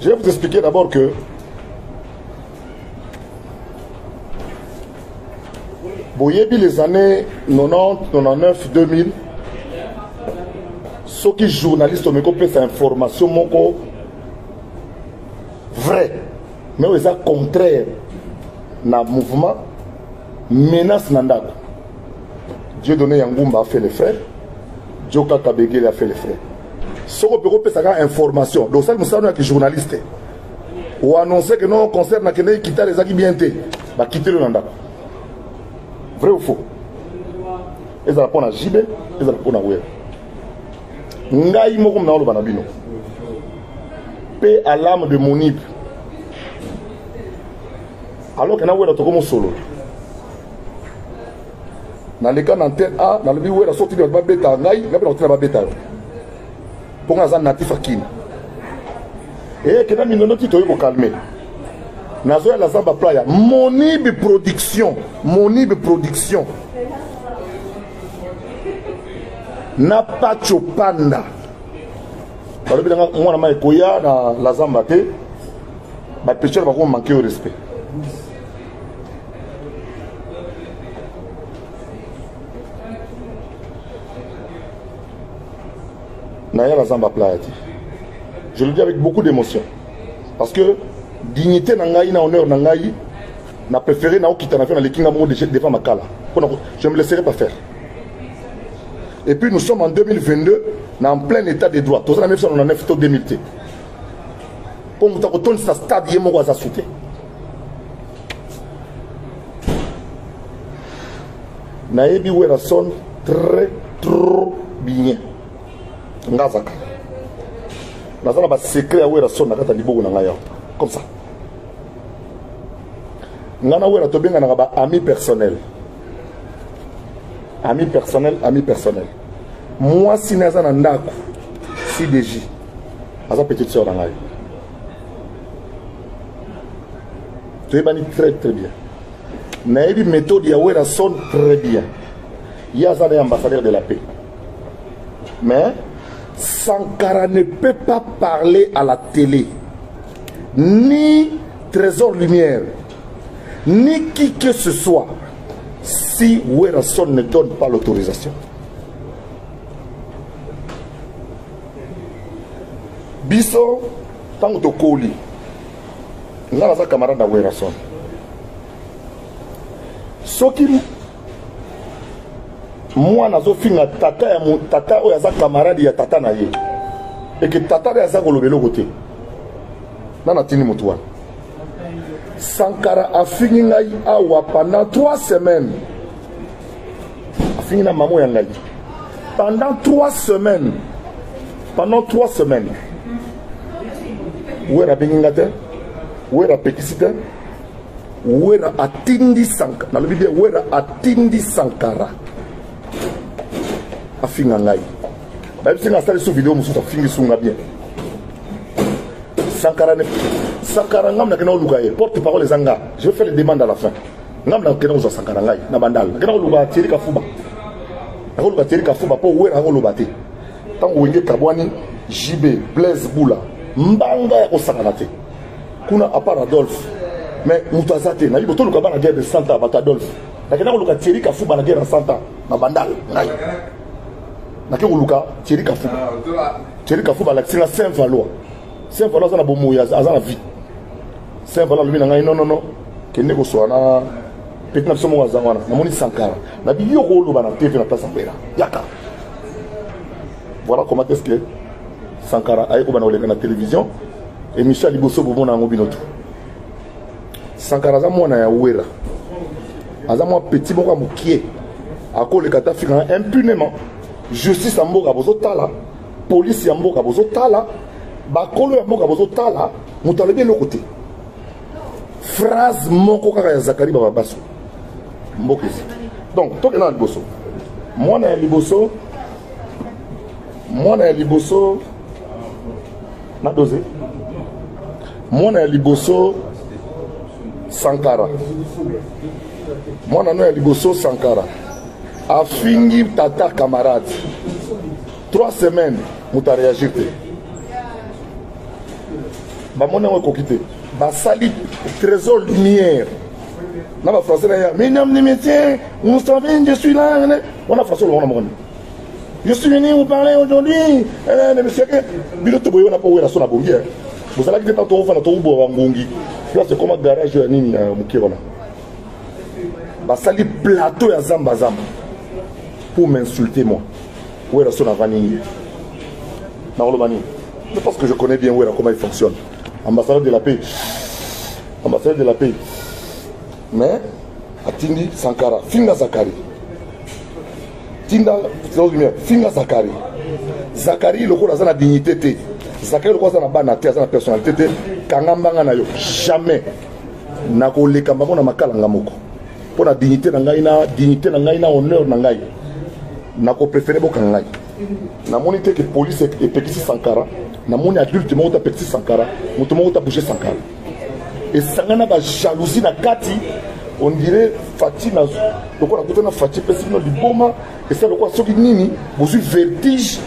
Je vais vous expliquer d'abord que Boyebi les années 90, 99, 2000, ceux qui journalistes ont mis cette information moko vrai, mais ils sont contraire na mouvement menace nandako. Dieu donné Yangoumba a fait les frères, Djoka Kabegele a fait les frères. Ce qu'on peut faire, c'est information. Donc, ça, nous sommes des journalistes. Ou annoncer que non, concert n'a qu'à quitter les acquis bien té. Bah, quitter le Nanda. Vrai ou faux? Ils ont répondu à Jibé, ils ont répondu à Oué. Ngaï Mokum Naolo Banabino. Paix à l'âme de Monib. Alors qu'il y a un Oué solo. Dans les cas d'antenne A, dans le but où il a sorti de la bêta, Ngaï, il a sorti de la bêta. Pour un natif à Kin. Et que nous avons dit que nous calmer. Nous avons la Zamba Playa. Monib production. N'a pas chopanda. Moi, je suis dans la Zamba. Les pécheurs vont manquer au respect. La Zamba Playa. Je le dis avec beaucoup d'émotion. Parce que dignité nangaï, na honneur nangaï, n'a préféré na okita na fait na lekinga mo devant makala. Je ne me laisserai pas faire. Et puis nous sommes en 2022, en plein état de droit. Tous les mêmes sont en 9 2000. Pour nous retourner sa stade yemo wa sauter. Naebi où la sonne très trop bien. Ngazaka. Dans un secret, où est la sonne, comme ça. Nana où est la tobinga, ami personnel. Ami personnel, ami personnel. Moi, si nous avons un acte, si DJ, à petite soeur dans la vie. Tu es très très bien. Naïbi méthode, il y a sonne très bien. Il y a un ambassadeur de la paix. Mais Sankara ne peut pas parler à la télé, ni Trésor Lumière, ni qui que ce soit, si Werrason ne donne pas l'autorisation. Biso, tant que tu colis, nous avons un camarade de Werrason. Ce qui moi nazo finga tata ya mon tata o yaza camarade ya tata na ye et que tata ya za kolobelo côté nana tini mutwa Sankara a fini ngai awa pendant 3 semaines a fini na maman ya ngai pendant 3 semaines où era bingate où era petite où era atindi Sankara na le vidéo où era atindi Sankara a fini ngai même si na sali sous vidéo musuta fingi sunga bien Sankara ngam na kena olugaye porte parole zanga je vais faire les demandes à la fin ngam na kena uza Sankara ngai na bandal kena oluga Thierry Kafuba na oluga Thierry Kafuba po wera ngolobate tango wenge kabwani JB Blaise Boula mbanga ya kosakana te kuna à part Adolphe mais mutazate na yibo toluka bana guerre de Santa bat Adolphe na kena oluga Thierry Kafuba na guerre de Santa na bandal ngai na ke oluka Thierry Kafuba la singa Saint-Valois Saint-Valois na bomo ya azana vie Saint-Valois lui na ngai non kende ko so na petna somo wazangwana na moni Sankara na biyo ko oluba na TV na place Mbera yaka voilà comment est-ce que Sankara a été dans la télévision et Michel Liboso pour mon amobinoto Sankara za mwana ya wera aza mwa petit moko mukie akole kata fika impunément justice ya mboka bozo tala police ya mboka bozo tala bakolo ya mboka bozo tala mutalebi le côté phrase moko kaka ya Zakari baba baso mboka ici donc to kena Liboso mwana ya Liboso na dosé mwana ya Liboso Sankara mwana no ya Liboso Sankara afingi tata camarade 3 semaines muta réagir te ba mona ko kokité ba sali Trésor Lumière na ba français na mesdames les métiers on savait je suis là on a français on a mon je suis venu vous parler aujourd'hui monsieur biloto boyo na po wera so na bongi vous allez que tantôt on va na to bo ngongi là c'est comme garage nini mukirona ba sali plateau ya zamba pour m'insulter moi wera so na vanini na rolobani je pense que je connais bien wera comment il fonctionne ambassadeur de la paix mais atindi Sankara finga Zakari tinda finga Zakari le ko na dignité te Zakari le ko na bana te na personnalité te kangambanga na yo jamais na ko leka mbango na makalanga moko pour la dignité na ngai na honneur na ngai na ko préférer boka ngai na moni te que police et pekisi Sankara na moni adulte mo ta pekisi Sankara moto mo ta bouger Sankara et sangana ba jalousie na kati on dirait Fati na donc on a côté na Fati pesino du boma et ça le quoi soki nini bozu vertige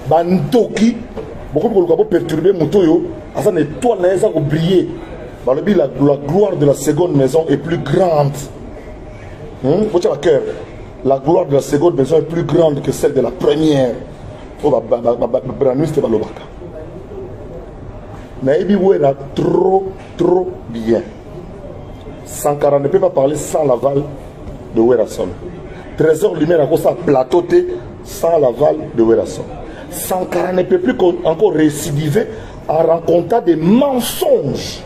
bandoki beaucoup ko ko perturber motoyo asa na étoile na eza ko briller dans le but la gloire de la seconde maison est plus grande faut dire à cœur la gloire de la seconde maison est plus grande que celle de la première oh braniste balobaka na ebi wera trop bien Sankara ne peut pas parler sans l'aval de Werrason. Trésor Lumière a comme ça plateau sans l'aval de Werrason. Sankara ne peut plus encore récidiver en rencontrant des mensonges.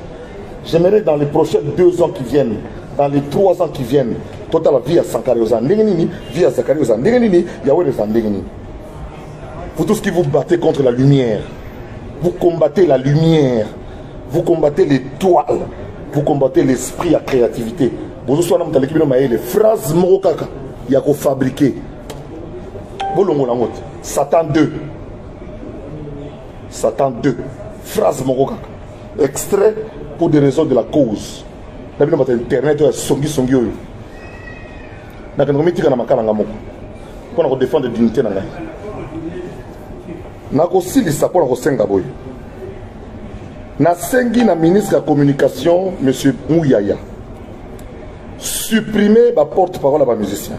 J'aimerais dans les prochains 2 ans qui viennent, dans les 3 ans qui viennent, total vie à Sankara Ozandengeni, vie à Zakari Ozandengeni, Yahweh Ozandengeni. Pour tout ce qui vous battez contre la lumière, vous combattez la lumière, vous combattez l'étoile, vous combattez l'esprit à créativité. Vous avez les phrases morokaka, il y a qu'à fabriquer. Satan 2. Satan 2. Phrase morokaka. Extrait pour des raisons de la cause. Vous avez internet, songi. Vous avez pour défendre la dignité. Aussi les sapeurs au Sengaboy. Nasengi na ministre de la communication, M. Mouyaya. Supprimer la porte-parole à la musicien.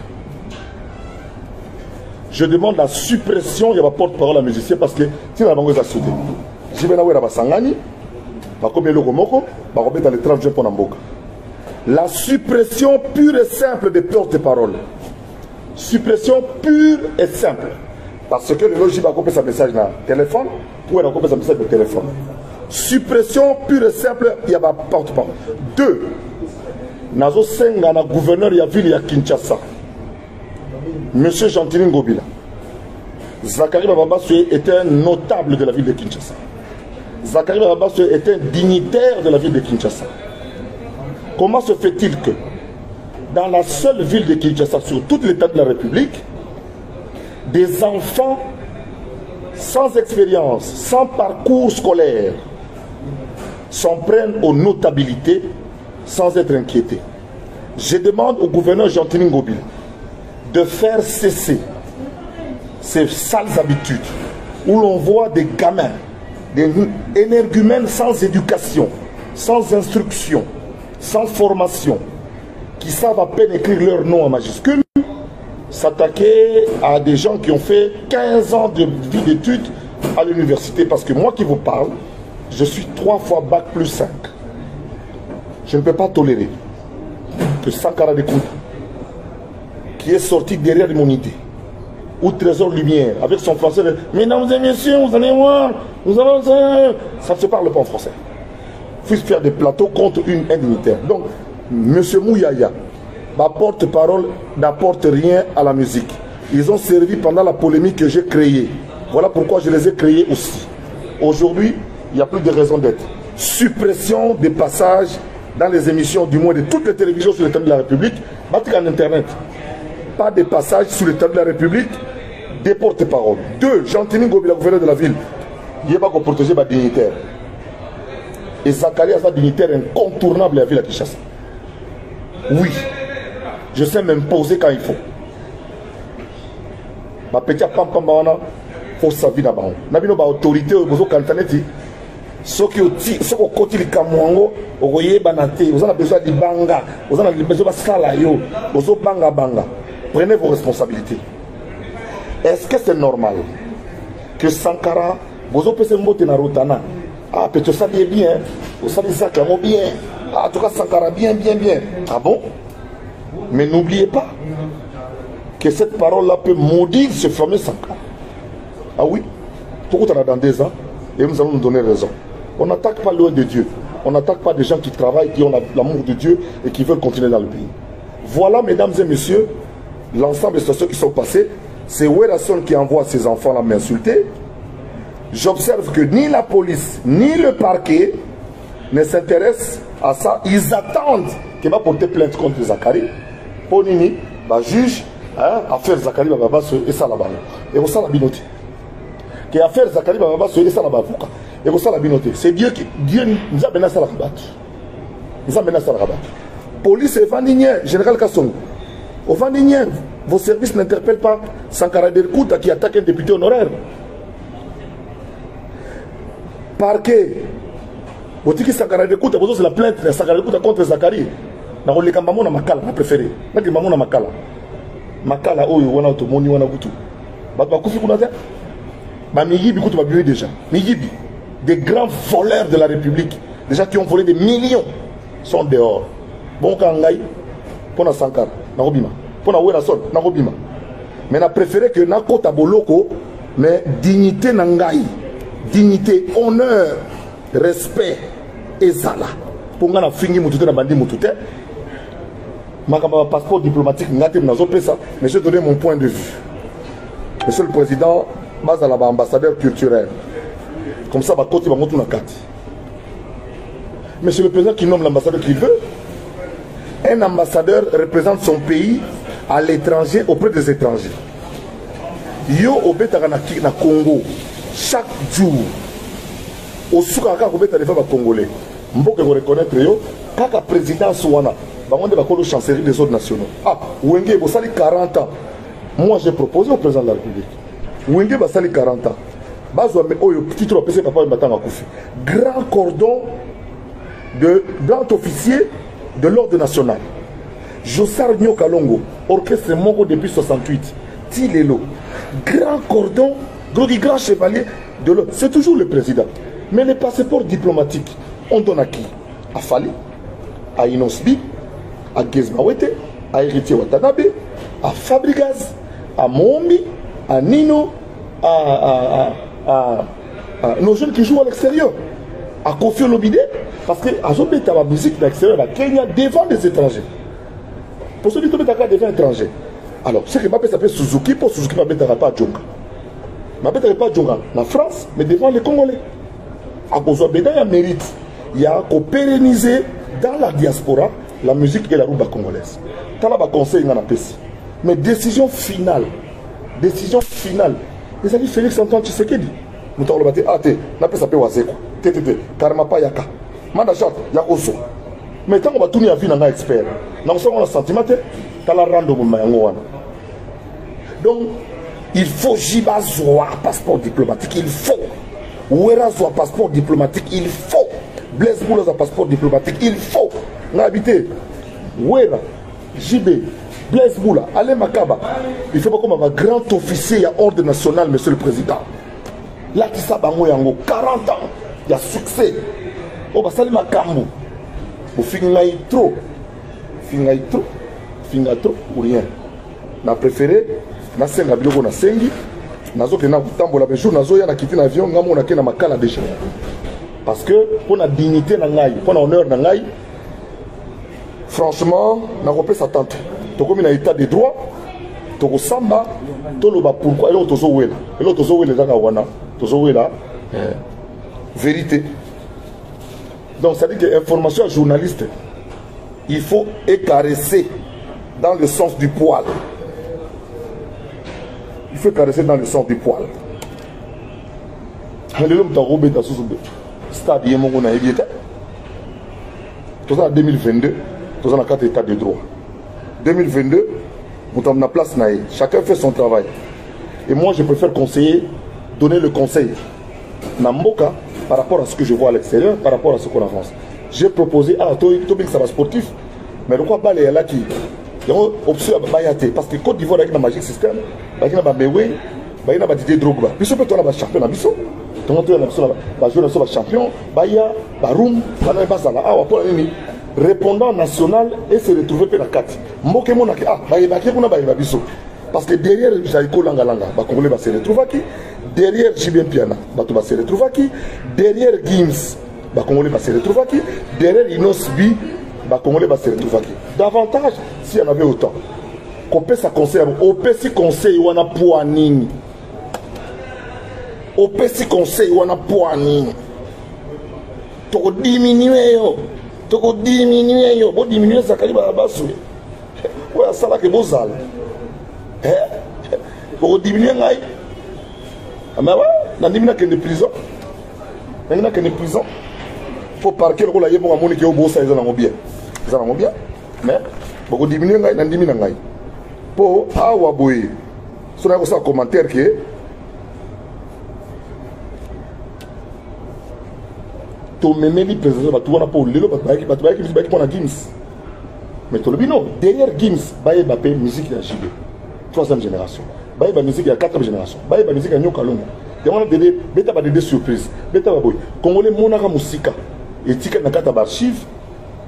Je demande la suppression de la porte-parole à la musicien parce que si la langue est assoudée, je vais la Sangani, dans les 30 jours pour Namboka. La suppression pure et simple des porte-parole. Suppression pure et simple. Parce que le logis va couper sa message dans le téléphone, pour couper sa message dans le téléphone. Suppression pure et simple, il y a pas porte-parole. 2. Nazo Senga, na gouverneur de la ville de Kinshasa. Monsieur Jean-Tini Ngobila. Zakari Bababassoué était un notable de la ville de Kinshasa. Zakari Bababassoué était un dignitaire de la ville de Kinshasa. Comment se fait-il que dans la seule ville de Kinshasa, sur tout l'état de la République, des enfants sans expérience, sans parcours scolaire, s'en prennent aux notabilités sans être inquiétés? Je demande au gouverneur Jean-Tini Ngobila de faire cesser ces sales habitudes où l'on voit des gamins, des énergumènes sans éducation, sans instruction, sans formation, qui savent à peine écrire leur nom en majuscule, s'attaquer à des gens qui ont fait 15 ans de vie d'études à l'université. Parce que moi qui vous parle, je suis 3 fois bac plus 5. Je ne peux pas tolérer que Sankara Dekout, qui est sorti derrière mon idée, ou Trésor Lumière, avec son français, mesdames et messieurs, vous allez voir, ça ne se parle pas en français. Il faut faire des plateaux contre une indignitaire. Donc, M. Mouyaya, ma porte-parole n'apporte rien à la musique. Ils ont servi pendant la polémique que j'ai créée. Voilà pourquoi je les ai créés aussi. Aujourd'hui, il n'y a plus de raison d'être. Suppression des passages dans les émissions, du moins de toutes les télévisions sur le thème de la République, battre en Internet. Pas de passages sur le thème de la République, des porte-paroles. 2. Jean-Tini Ngobila, gouverneur de la ville, il n'est pas pour protéger ma dignitaire. Et Zakari a sa dignitaire incontournable à la ville de Kinshasa. Oui, je sais m'imposer quand il faut. Ma petite pampamana, il faut sa vie là-bas. N'a pas d'autorité, vous avez cantanetti. Ceux qui ont côté les Kamwango, vous avez besoin de banga, vous avez besoin de salayo, vous avez banga banga. Prenez vos responsabilités. Est-ce que c'est normal que Sankara, vous avez besoin de Narutana? Ah, peut-être ça dit bien, vous savez ça clairement bien. Ah, en tout cas, Sankara, bien. Ah bon? Mais n'oubliez pas que cette parole-là peut maudire ce fameux Sankara. Ah oui? Tout le monde dans 2 ans, et nous allons nous donner raison. On n'attaque pas loin de Dieu. On n'attaque pas des gens qui travaillent, qui ont l'amour de Dieu et qui veulent continuer dans le pays. Voilà, mesdames et messieurs, l'ensemble des situations qui sont passées. C'est Werrason qui envoie ses enfants à m'insulter. J'observe que ni la police, ni le parquet ne s'intéressent à ça. Ils attendent qu'il va porter plainte contre Zakari. Pour Nini, le juge, affaire Zakari Bababasso et ça là-bas. Et vous savez la binote. Que affaire Zakari Bababasso et ça là-bas. Et vous savez la binote. C'est Dieu qui nous a mené à ça là-bas. Nous a mené à ça là-bas. Police et Vandinien, général Kassong. Au Vandinien, vos services n'interpellent pas Sankara Dekout qui attaque un député honoraire. Parquet. Vous dites que Sankara Dekout, c'est la plainte de Sankara Dekout contre Zakari. Na le kambamo na makala na préféré. Na kambamo na makala. Makala oyo wana automoni wana kutu. Ba kufi kuna te. Ba miyibi kutu ba bibi déjà. Miyibi, des grands voleurs de la République, déjà qui ont volé des millions, sont dehors. Bon kangai pour na Sankara na robima. Pour na Werrason na robima. Mais na préféré que na kota boloko, mais dignité na ngai. Dignité, honneur, respect et zala. Pour nga na fingi mutute na bandi mutute. Ma passeport diplomatique, mais j'ai donné mon point de vue. Monsieur le Président, je suis ambassadeur culturel. Comme ça, va côté, va monter la carte. Mais c'est le président qui nomme l'ambassadeur qu'il veut. Un ambassadeur représente son pays à l'étranger, auprès des étrangers. Yo obetaka na Congo chaque jour. Au soukaka obeta les femmes congolais. Mboke vous reconnaître yo kaka président Souana. Bangonde bakolo chancellerie des autres nationaux. Ah, Wenge bosali 40 ans. Moi j'ai proposé au président de la République. Wenge basali 40 ans. Bazwa me oyo petit trop PC papa batanga kufi. Grand cordon de grand officier de l'ordre national. Jossar Nyokalongo, orchestre Mongo depuis 68. Tilelo, grand cordon, grand chevalier de l'ordre. C'est toujours le président. Mais les passeports diplomatiques, on donne à qui? À Fali, à Inosbi, à Gezmawete, à Héritier Watanabe, à Fabrigaz, à Mombi, à Nino, à nos jeunes qui jouent à l'extérieur. À Kofi Olomide, parce que Azobé la musique d'extérieur à Kenya devant des étrangers. Pour ceux qui sont devant étrangers. Alors, ce que Mbappé s'appelle Suzuki, pour Suzuki, Mbappé ne pas Djonga. Mbappé ne pas Djonga en France, mais devant les Congolais. À Bozobé, il y a mérite. Il y a qu'à pérenniser dans la diaspora la musique et la rumba congolaise. T'as là, conseil, il y a un mais décision finale. Décision finale. Les amis Félix Antoine Tshisekedi. Nous t'avons dit, ah, t'es, n'a pas s'appelé Wazeko. Karma pa yaka. Mandachat, yakoso. Mais tant qu'on va tourner à vie dans un expert, dans un sentiment, t'as la rando mon. Donc, il faut Jiba Zoa, passeport diplomatique, il faut. Ouera Zoa, passeport diplomatique, il faut. Blaise Bouloza, passeport diplomatique, il faut. On a habité. Ouera, JB, Blaise Boula, Alain Makaba. Il faut pas comme un grand officier à ordre national, monsieur le président. Là, tu sais, 40 ans. Il y a succès. Oh, bah, ça, c'est ma cambo. Vous finissez trop. Finissez trop ou rien. On a préféré, na senga biloko na sengi, nazo ke na tambola be jour nazo ya na quitter l'avion, ngamo na ke na makala déjà. Parce que pour la dignité na ngai, pour l'honneur na ngai, franchement, na repé sa tante. To comme na état de droit, to samba, to lo ba pourquoi et l'autre zo wela. Et l'autre zo wela zaka wana, to zo wela. Vérité. Donc ça dit que information journaliste, il faut écaresser dans le sens du poil. Il faut caresser dans le sens du poil. Stade tout ça en 2022, tout ça dans 4 états de droit. 2022, nous avons la place, chacun fait son travail. Et moi je préfère conseiller, donner le conseil. Namboka, par rapport à ce que je vois à l'extérieur, par rapport à ce qu'on avance. J'ai proposé, ça va sportif, mais pourquoi pas les là qui ont option à Bayate, parce que Côte d'Ivoire avec un magique système, avec un Bamewe, il y a Didier Drogba. Puis ce peut être un champion à Bissau, un champion, Baya, Baroum, répondant national et se retrouver pour la carte. Parce que derrière Jaïko Langalanga, Congolais va se retrouver qui? Derrière Jibien Piana, va se retrouver qui? Derrière Gims, Congolais va se retrouver qui? Derrière Inosbi, Congolais va se retrouver qui? Davantage, s'il y en avait autant. Qu'on peut sa conseil, au PC conseil, on a poignine. Au PC conseil, on a poignine. Toko diminuer yo. Toko diminuer yo. Bon diminuer ça quand il va basso. Ouais, ça là que beau zal. Pour diminuer ngai. Mais ouais, dans diminuer que de prison. Maintenant que de prison. Faut parquer le rôle à yé pour amour qui est au beau ça ils en ont bien. Ils en ont bien. Mais pour diminuer ngai, dans diminuer ngai. Pour awaboy. Sur un commentaire qui est même président va tout pour le pour la Gims. Mais tout le bino derrière Gims, Baye Mbappé musique de la JB. 3e génération. Baye ba musique de la 4e génération. Baye ba musique de Nyokalongo. Et on a des surprises. Beta ba boy. Congolais monaka musika. Et tika na kata archive.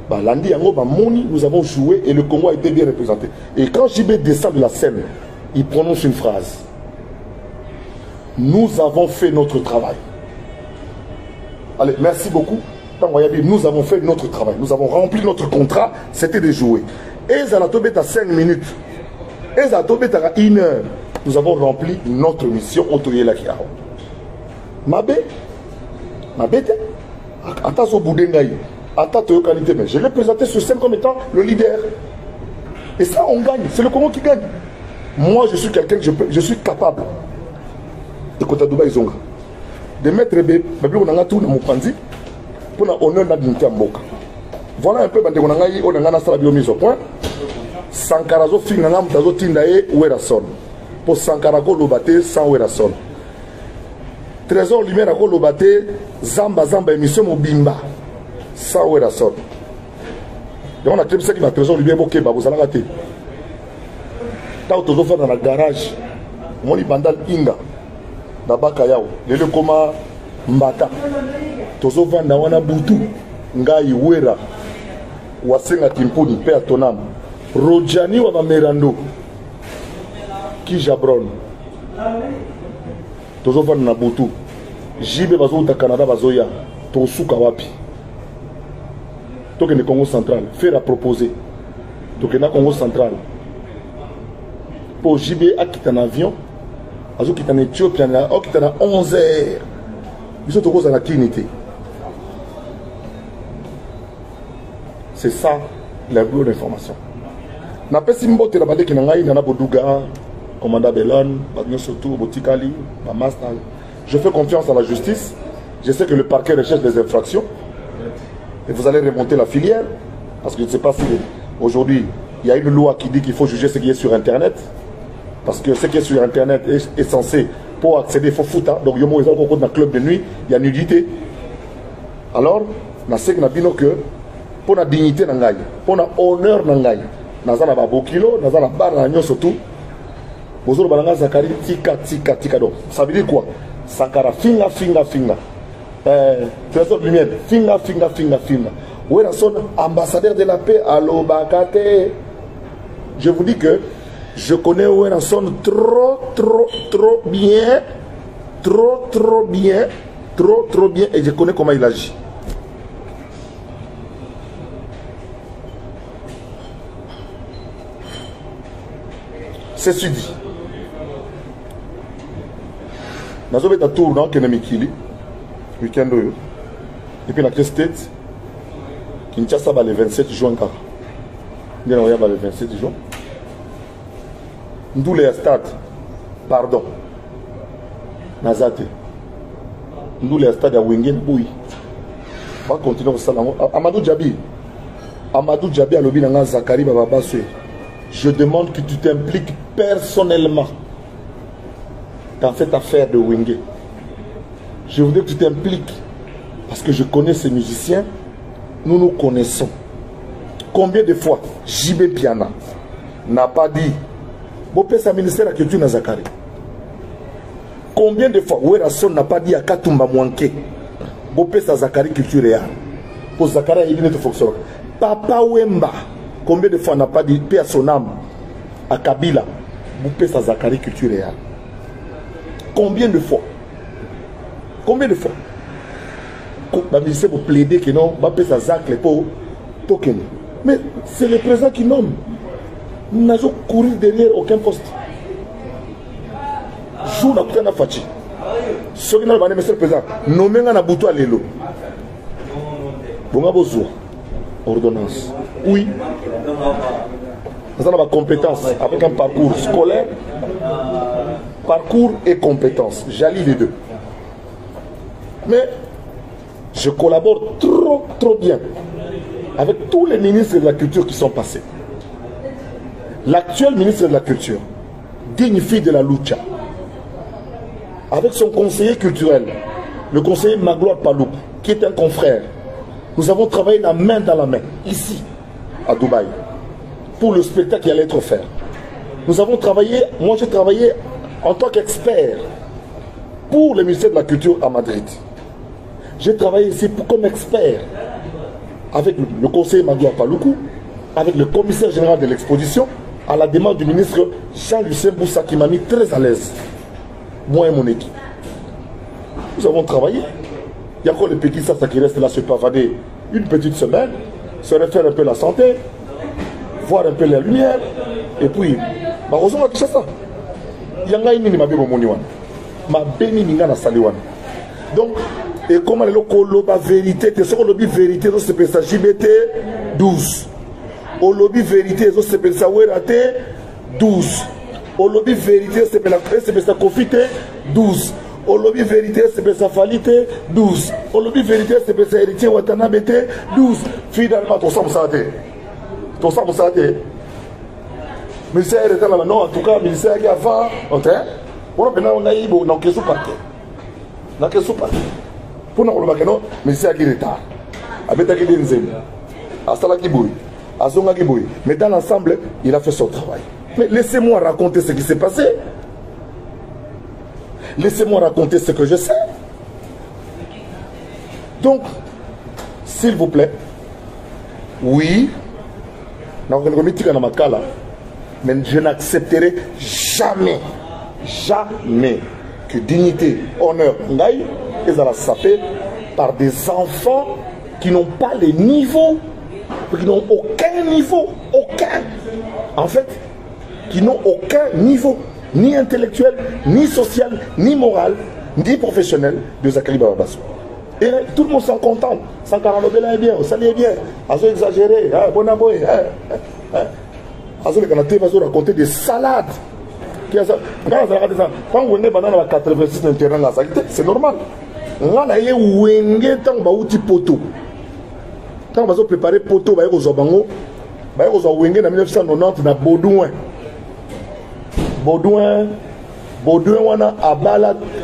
Bah lundi yango ba moni nous avons joué et le Congo a été bien représenté. Et quand JB descend de la scène, il prononce une phrase. Nous avons fait notre travail. Allez, merci beaucoup. Nous avons fait notre travail. Nous avons rempli notre contrat. C'était de jouer. Et Zanatobet à 5 minutes. Et Zanatobet à 1 heure. Nous avons rempli notre mission. Mabé, ma bête, attends au bout d'engaï, attends au qualité, mais je l'ai présenté sur scène comme étant le leader. Et ça, on gagne, c'est le Congo qui gagne. Moi, je suis quelqu'un, je suis capable de Kota Dubaï Zonga, de mettre Babi Onanga tout dans mon panzi pour l'honneur de la dignité à Mboka. Voilà un peu Bande Onangaï, Onanga Sala Bio mise au point. Sankarazo Finanga Mtazo Tindae Werason. Pour Sankarako Lobate sans Werason. Trésor Lumière Ako Lobate, Zamba émission Mobimba sans Werason. Et on a créé ça qui m'a Trésor Lumière Boké, vous allez rater. Tant que tu dans le garage, mon bandal Inga, Nabaka Yao, le Koma Mbata, Tozo Vanda Wana Boutou, Ngai Wera, Wasenga Timpuni, Père Tonam, Rojani Wama Merando, Ki Jabron, Tozo Vanda Boutou, Jibe Bazo ta Canada Bazoya, Tosuka Wapi, Tokene Congo Central, faire à proposer, Tokena Congo Central. Pour JB à quitter un avion, à ce qui est en Éthiopie, qui est à 11 heures. Ils sont tous à la clinique. C'est ça la bonne information. Na pesi mbote la bande qui n'engaille nana Boduga, commandant Belon, Bagno surtout Botikali, Mamastal. Je fais confiance à la justice. Je sais que le parquet recherche des infractions. Et vous allez remonter la filière. Parce que je ne sais pas si aujourd'hui il y a une loi qui dit qu'il faut juger ce qui est sur Internet. Parce que ce qui est sur Internet est censé, pour accéder, il faut foutre. Donc, il y a un club de nuit, il y a nudité. Alors, je sais que pour la dignité, pour l'honneur, pour la bokilo, pour la barre, surtout, vous avez Zakari, tika. Donc, ça veut dire quoi? Sankara, finga. Trésor de lumière, finga. Où est son ambassadeur de la paix, Allo Bakate? Je vous dis que je connais Wenson trop bien, trop bien, et je connais comment il agit. Ceci dit, nous avons un tour dans Kenemikili, week-end, et puis la State, Kinshasa le 27 juin. Il y a le 27 juin. D'où les stades, pardon, Nazate. D'où les stades à Wingen Boui. On va continuer au salon. Amadou Djabi à l'objet de Zakari Bababaswe. Je demande que tu t'impliques personnellement dans cette affaire de Wenge. Je voudrais que tu t'impliques parce que je connais ces musiciens. Nous nous connaissons. Combien de fois JB Piana n'a pas dit Bopé sa ministère de la culture na Zakari? Combien de fois Werason n'a pas dit à Katumba Mwanke Bopé sa Zakari culture réelle? Pour Zakari il ne te fonctionne. Papa Wemba, combien de fois n'a pas dit paix à son âme à Kabila Bopé sa Zakari culture réelle? Combien de fois? La ministère pour plaider que non, Bopé sa Zakari pour token. Mais c'est le président qui nomme. Nous n'avons couru derrière aucun poste. Jour n'a pas fait. Ce qui n'a pas été président, nommé un aboutou à l'élo. Bon, besoin. Ordonnance. Oui. Nous avons la compétence avec un parcours scolaire, parcours et compétences. J'allie les deux. Mais je collabore trop bien avec tous les ministres de la culture qui sont passés. L'actuel ministre de la Culture, digne fille de la lucha, avec son conseiller culturel, le conseiller Magloire Palouk, qui est un confrère, nous avons travaillé la main dans la main, ici, à Dubaï, pour le spectacle qui allait être offert. Nous avons travaillé, moi j'ai travaillé en tant qu'expert pour le ministère de la Culture à Madrid. J'ai travaillé ici comme expert avec le conseiller Magloire Paloukou, avec le commissaire général de l'exposition, à la demande du ministre Jean-Lucien Boussa qui m'a mis très à l'aise, moi et mon équipe. Nous avons travaillé. Il y a encore les petits ça qui restent là se pavader une petite semaine, se refaire un peu la santé, voir un peu la lumière, et puis, heureusement que c'est ça. Il y a un ma béni minga na saliwan. Donc, Et comment le lobby vérité, c'est ce que lobby vérité, c'est pour ça JBT 12. Au lobby vérité, c'est pour ça WRAT 12. Au lobby vérité, c'est pour ça Confité 12. Au lobby vérité, c'est pour ça Falité 12. Au lobby vérité, c'est pour ça Héritier Watanabe 12. Finalement, tout ça, vous savez. Tout ça, vous savez. Ministère était là, non, en tout cas, ministère qui avant, on a eu un question parquet. Dans quel soupa pour nous le non mais c'est qui retard avec qui denzem asala qui bouille azonga qui bouille mais dans l'ensemble il a fait son travail. Mais laissez-moi raconter ce qui s'est passé, laissez-moi raconter ce que je sais. Donc s'il vous plaît, oui mais je n'accepterai jamais que dignité, honneur, ngaï, ils allaient sapé par des enfants qui n'ont pas les niveaux, qui n'ont aucun niveau, aucun. En fait, qui n'ont aucun niveau, ni intellectuel, ni social, ni moral, ni professionnel de Zakari Bababassou. Et tout le monde s'en contente. 140 là est bien, ça est bien. Azo exagéré, bon aboy. Azo les Canadiens vont raconter des salades. Quand on est dans 86 terrain, c'est normal. On a eu un temps de poteau. Quand on a préparé poteau, on a eu en 1990 dans Baudouin. Baudouin, on a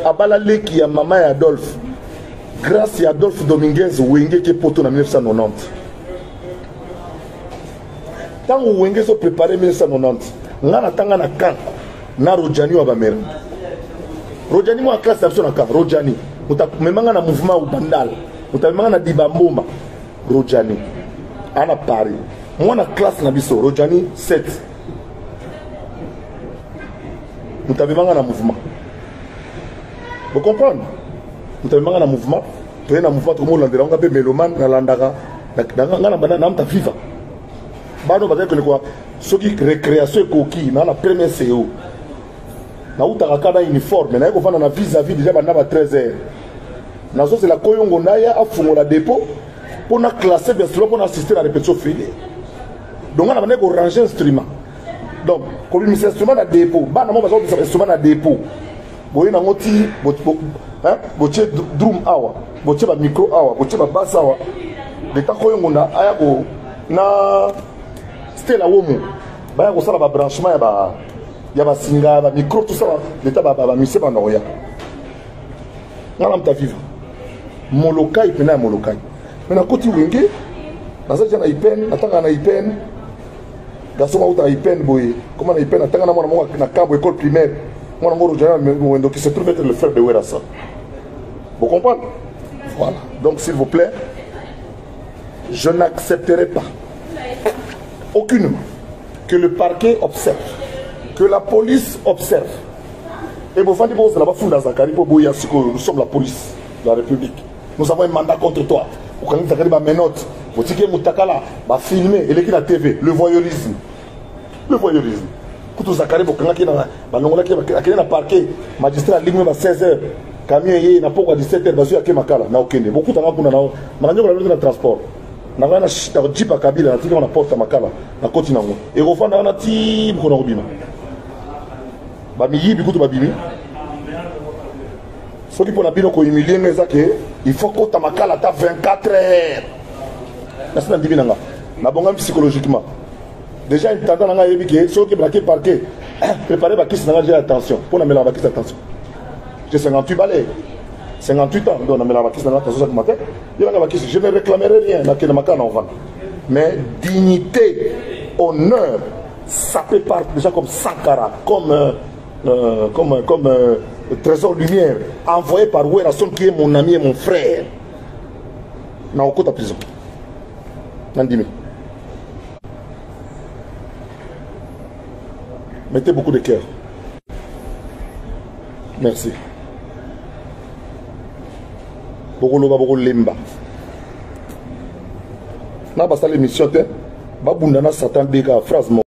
abala leki ya maman et Adolphe. Grâce à Adolphe Dominguez, Wenge qui est poteau en 1990. Quand Wenge a préparé en 1990, on a attendu un camp. Na Rojani wa bamera Rojani moi classe d'absence na Rojani utamemanga na mouvement au bandal utamemanga na dibamboma Rojani ana Paris moi na classe na biso Rojani 7 utamemanga na mouvement vous comprenez utamemanga na mouvement tu es na mouvement tout le monde landera on appelle méloman na landara na bana na mta viva bano bazali que quoi ce qui récréation coquille na la première CO na utakaka uniforme na yeko fana na vis-à-vis déjà bana ba 13h na so c'est la koyongo na ya afungo la dépôt pour na classer l'instrument pour assister à la répétition finie. Donc on a besoin de ranger instrument. Donc comme il instrument na dépôt bana mo bazo instrument na dépôt boye na ngoti hein boche drum awa boche ba micro awa boche ba basse awa de ta koyongo na aya ko na stela womo baya ko sala ba branchement ya ba singa ba micro tout ça l'état ba mise ba noya ngala mta vivre molokai pena molokai mais na koti wenge na ça na ipen atanga na ipen gaso ma uta ipen boye comment na ipen atanga na mwana mo na camp école primaire mwana ngoro jana mwendo qui se trouve être le frère de Werassa. Vous comprenez? Voilà. Donc s'il vous plaît, je n'accepterai pas aucunement que le parquet observe, que la police observe. Et vous faites nous sommes la police de la République. Nous avons un mandat contre toi. Vous connaissez Zakari Menotte, vous tiquez Moutakala, va filmer, et l'équipe de la TV, le voyeurisme. Le voyeurisme. Pour tout Zakari, vous connaissez le parquet, magistrat, ligne à 16h, camion, il n'a pas à 17h, il y a Makala, n'a aucun. Beaucoup de gens ont un transport. Na wana jipa kabila na tika na porta makala na koti nango e rofanda na ti bukona robima ba miyi bikutu ba bimi soki pona bino ko humilier ngeza ke il faut ko ta makala ta 24 heures na sina ndimi nga na bonga psychologiquement déjà intendant nga yebi ke soki braqué parquet préparer ba kisi nga j'ai attention pona mela ba kisi attention j'ai 58 balais 58 ans, donc on a mis la vaquisse dans la matin. Je ne réclamerai rien, mais dignité, honneur, ça peut partir déjà comme Sankara, comme Trésor Lumière, envoyé par Werasson qui est mon ami et mon frère. Dans la prison. Nandimi. Mettez beaucoup de cœur. Merci. Boko lemba na basala émission te babunda na satan beka phrase mo